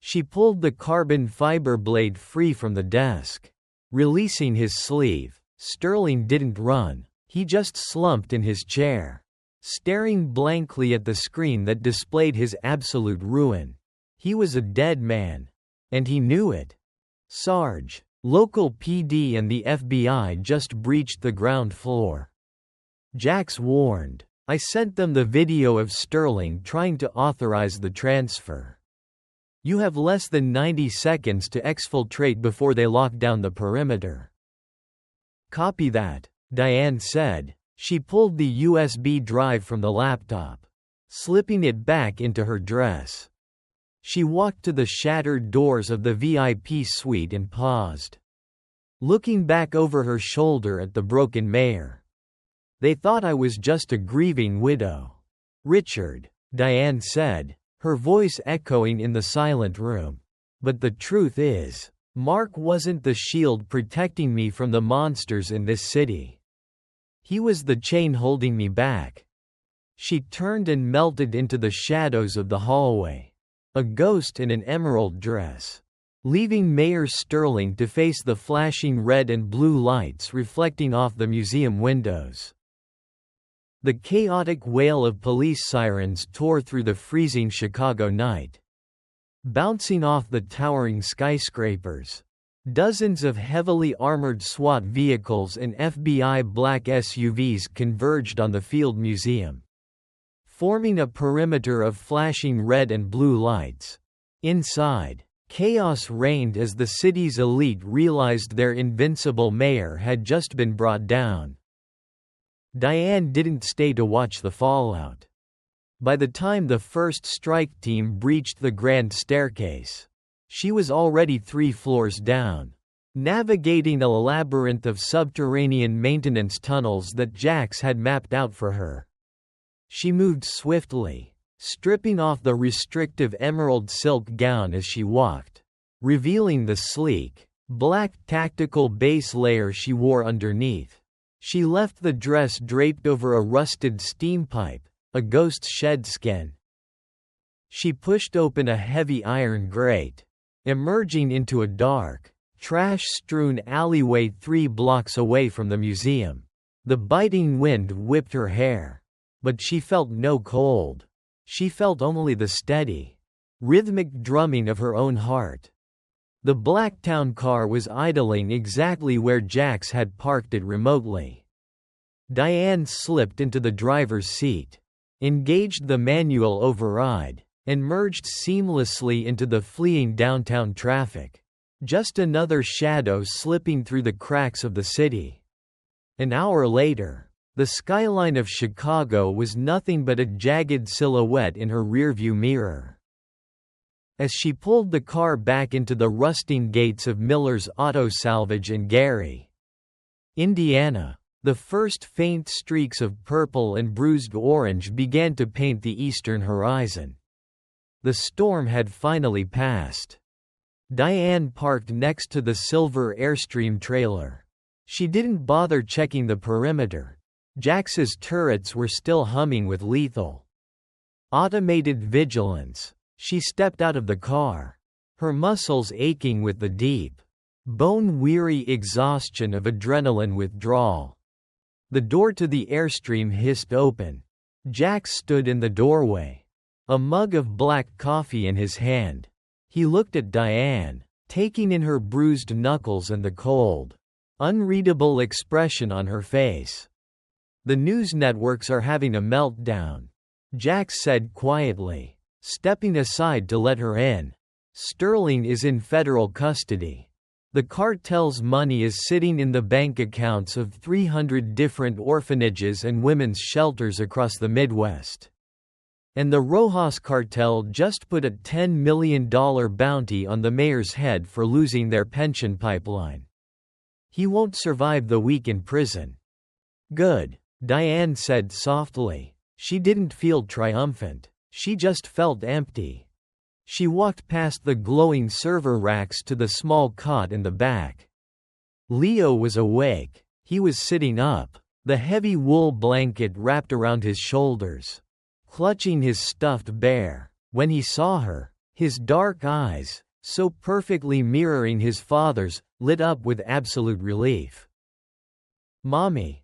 [SPEAKER 1] She pulled the carbon fiber blade free from the desk. Releasing his sleeve, Sterling didn't run, he just slumped in his chair, staring blankly at the screen that displayed his absolute ruin. He was a dead man. And he knew it. "Sarge, local PD and the FBI just breached the ground floor," Jax warned. "I sent them the video of Sterling trying to authorize the transfer. You have less than 90 seconds to exfiltrate before they lock down the perimeter." "Copy that," Diane said. She pulled the USB drive from the laptop, slipping it back into her dress. She walked to the shattered doors of the VIP suite and paused, looking back over her shoulder at the broken mayor. "They thought I was just a grieving widow." "Richard," Diane said, her voice echoing in the silent room. "But the truth is, Mark wasn't the shield protecting me from the monsters in this city. He was the chain holding me back." She turned and melted into the shadows of the hallway, a ghost in an emerald dress, leaving Mayor Sterling to face the flashing red and blue lights reflecting off the museum windows. The chaotic wail of police sirens tore through the freezing Chicago night, bouncing off the towering skyscrapers. Dozens of heavily armored SWAT vehicles and FBI black SUVs converged on the Field Museum, forming a perimeter of flashing red and blue lights. Inside, chaos reigned as the city's elite realized their invincible mayor had just been brought down. Diane didn't stay to watch the fallout. By the time the first strike team breached the grand staircase, she was already 3 floors down, navigating a labyrinth of subterranean maintenance tunnels that Jax had mapped out for her. She moved swiftly, stripping off the restrictive emerald silk gown as she walked, revealing the sleek, black tactical base layer she wore underneath. She left the dress draped over a rusted steam pipe, a ghost's shed skin. She pushed open a heavy iron grate, emerging into a dark, trash-strewn alleyway 3 blocks away from the museum. The biting wind whipped her hair, but she felt no cold. She felt only the steady, rhythmic drumming of her own heart. The Blacktown car was idling exactly where Jax had parked it remotely. Diane slipped into the driver's seat, engaged the manual override, and merged seamlessly into the fleeing downtown traffic. Just another shadow slipping through the cracks of the city. An hour later, The skyline of Chicago was nothing but a jagged silhouette in her rearview mirror. As she pulled the car back into the rusting gates of Miller's Auto Salvage in Gary, Indiana, the first faint streaks of purple and bruised orange began to paint the eastern horizon. The storm had finally passed. Diane parked next to the silver Airstream trailer. She didn't bother checking the perimeter. Jax's turrets were still humming with lethal automated vigilance. She stepped out of the car, her muscles aching with the deep, bone-weary exhaustion of adrenaline withdrawal. The door to the Airstream hissed open. Jax stood in the doorway, a mug of black coffee in his hand. He looked at Diane, taking in her bruised knuckles and the cold, unreadable expression on her face. "The news networks are having a meltdown," Jax said quietly, stepping aside to let her in. "Sterling is in federal custody. The cartel's money is sitting in the bank accounts of 300 different orphanages and women's shelters across the Midwest. And the Rojas cartel just put a $10 million bounty on the mayor's head for losing their pension pipeline. He won't survive the week in prison." "Good," Diane said softly. She didn't feel triumphant. She just felt empty. She walked past the glowing server racks to the small cot in the back. Leo was awake. He was sitting up, the heavy wool blanket wrapped around his shoulders, clutching his stuffed bear. When he saw her, his dark eyes, so perfectly mirroring his father's, lit up with absolute relief. "Mommy."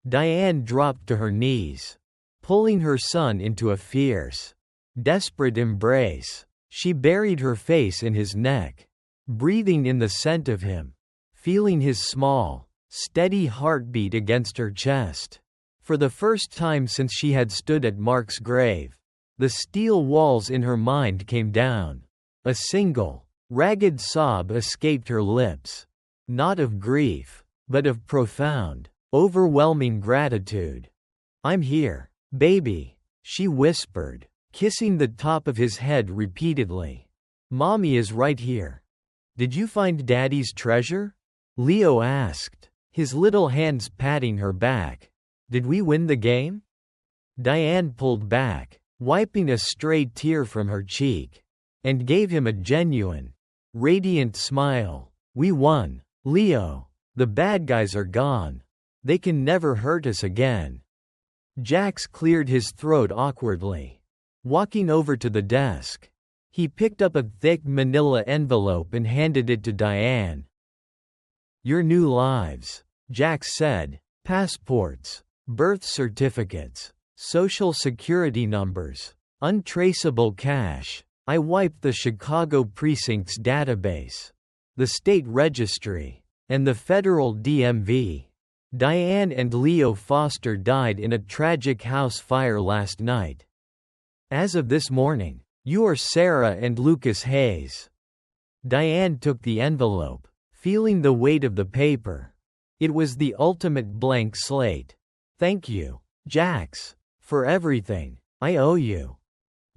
[SPEAKER 1] Diane dropped to her knees, pulling her son into a fierce, desperate embrace. She buried her face in his neck, breathing in the scent of him, feeling his small, steady heartbeat against her chest. For the first time since she had stood at Mark's grave, the steel walls in her mind came down. A single, ragged sob escaped her lips, not of grief, but of profound, overwhelming gratitude. "I'm here, baby," she whispered, kissing the top of his head repeatedly. "Mommy is right here." "Did you find Daddy's treasure?" Leo asked, his little hands patting her back. "Did we win the game?" Diane pulled back, wiping a stray tear from her cheek, and gave him a genuine, radiant smile. "We won, Leo. The bad guys are gone. They can never hurt us again." Jax cleared his throat awkwardly. Walking over to the desk, he picked up a thick manila envelope and handed it to Diane. "Your new lives," Jax said. "Passports, birth certificates, social security numbers, untraceable cash. I wiped the Chicago precinct's database, the state registry, and the federal DMV. Diane and Leo Foster died in a tragic house fire last night. As of this morning, you are Sarah and Lucas Hayes." Diane took the envelope, feeling the weight of the paper. It was the ultimate blank slate. "Thank you, Jax, for everything. I owe you."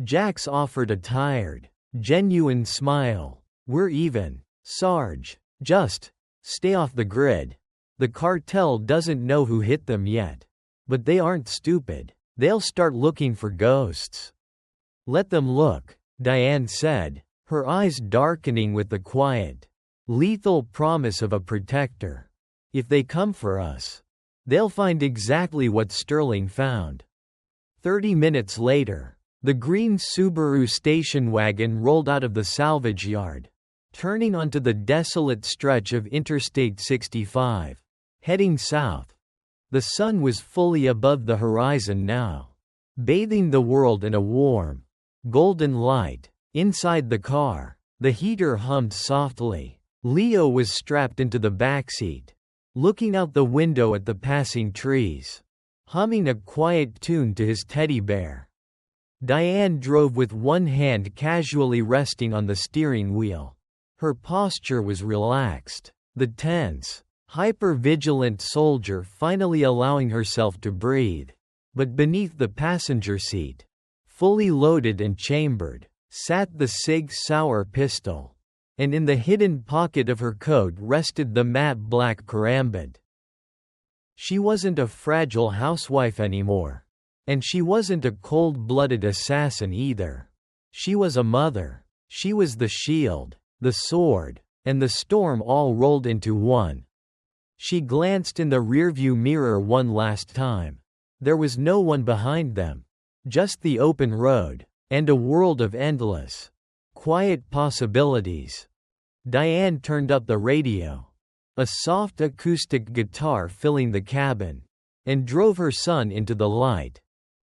[SPEAKER 1] Jax offered a tired, genuine smile. "We're even, Sarge. Just stay off the grid. The cartel doesn't know who hit them yet. But they aren't stupid. They'll start looking for ghosts." "Let them look," Diane said, her eyes darkening with the quiet, lethal promise of a protector. "If they come for us, they'll find exactly what Sterling found." 30 minutes later, the green Subaru station wagon rolled out of the salvage yard, turning onto the desolate stretch of Interstate 65, heading south. The sun was fully above the horizon now, bathing the world in a warm, golden light. Inside the car, the heater hummed softly. Leo was strapped into the backseat, looking out the window at the passing trees, humming a quiet tune to his teddy bear. Diane drove with one hand casually resting on the steering wheel. Her posture was relaxed. The tense, hyper-vigilant soldier finally allowing herself to breathe. But beneath the passenger seat, fully loaded and chambered, sat the Sig Sauer pistol. And in the hidden pocket of her coat rested the matte black karambit. She wasn't a fragile housewife anymore. And she wasn't a cold-blooded assassin either. She was a mother. She was the shield, the sword, and the storm all rolled into one. She glanced in the rearview mirror one last time. There was no one behind them. Just the open road, and a world of endless, quiet possibilities. Diane turned up the radio. A soft acoustic guitar filling the cabin. And drove her son into the light.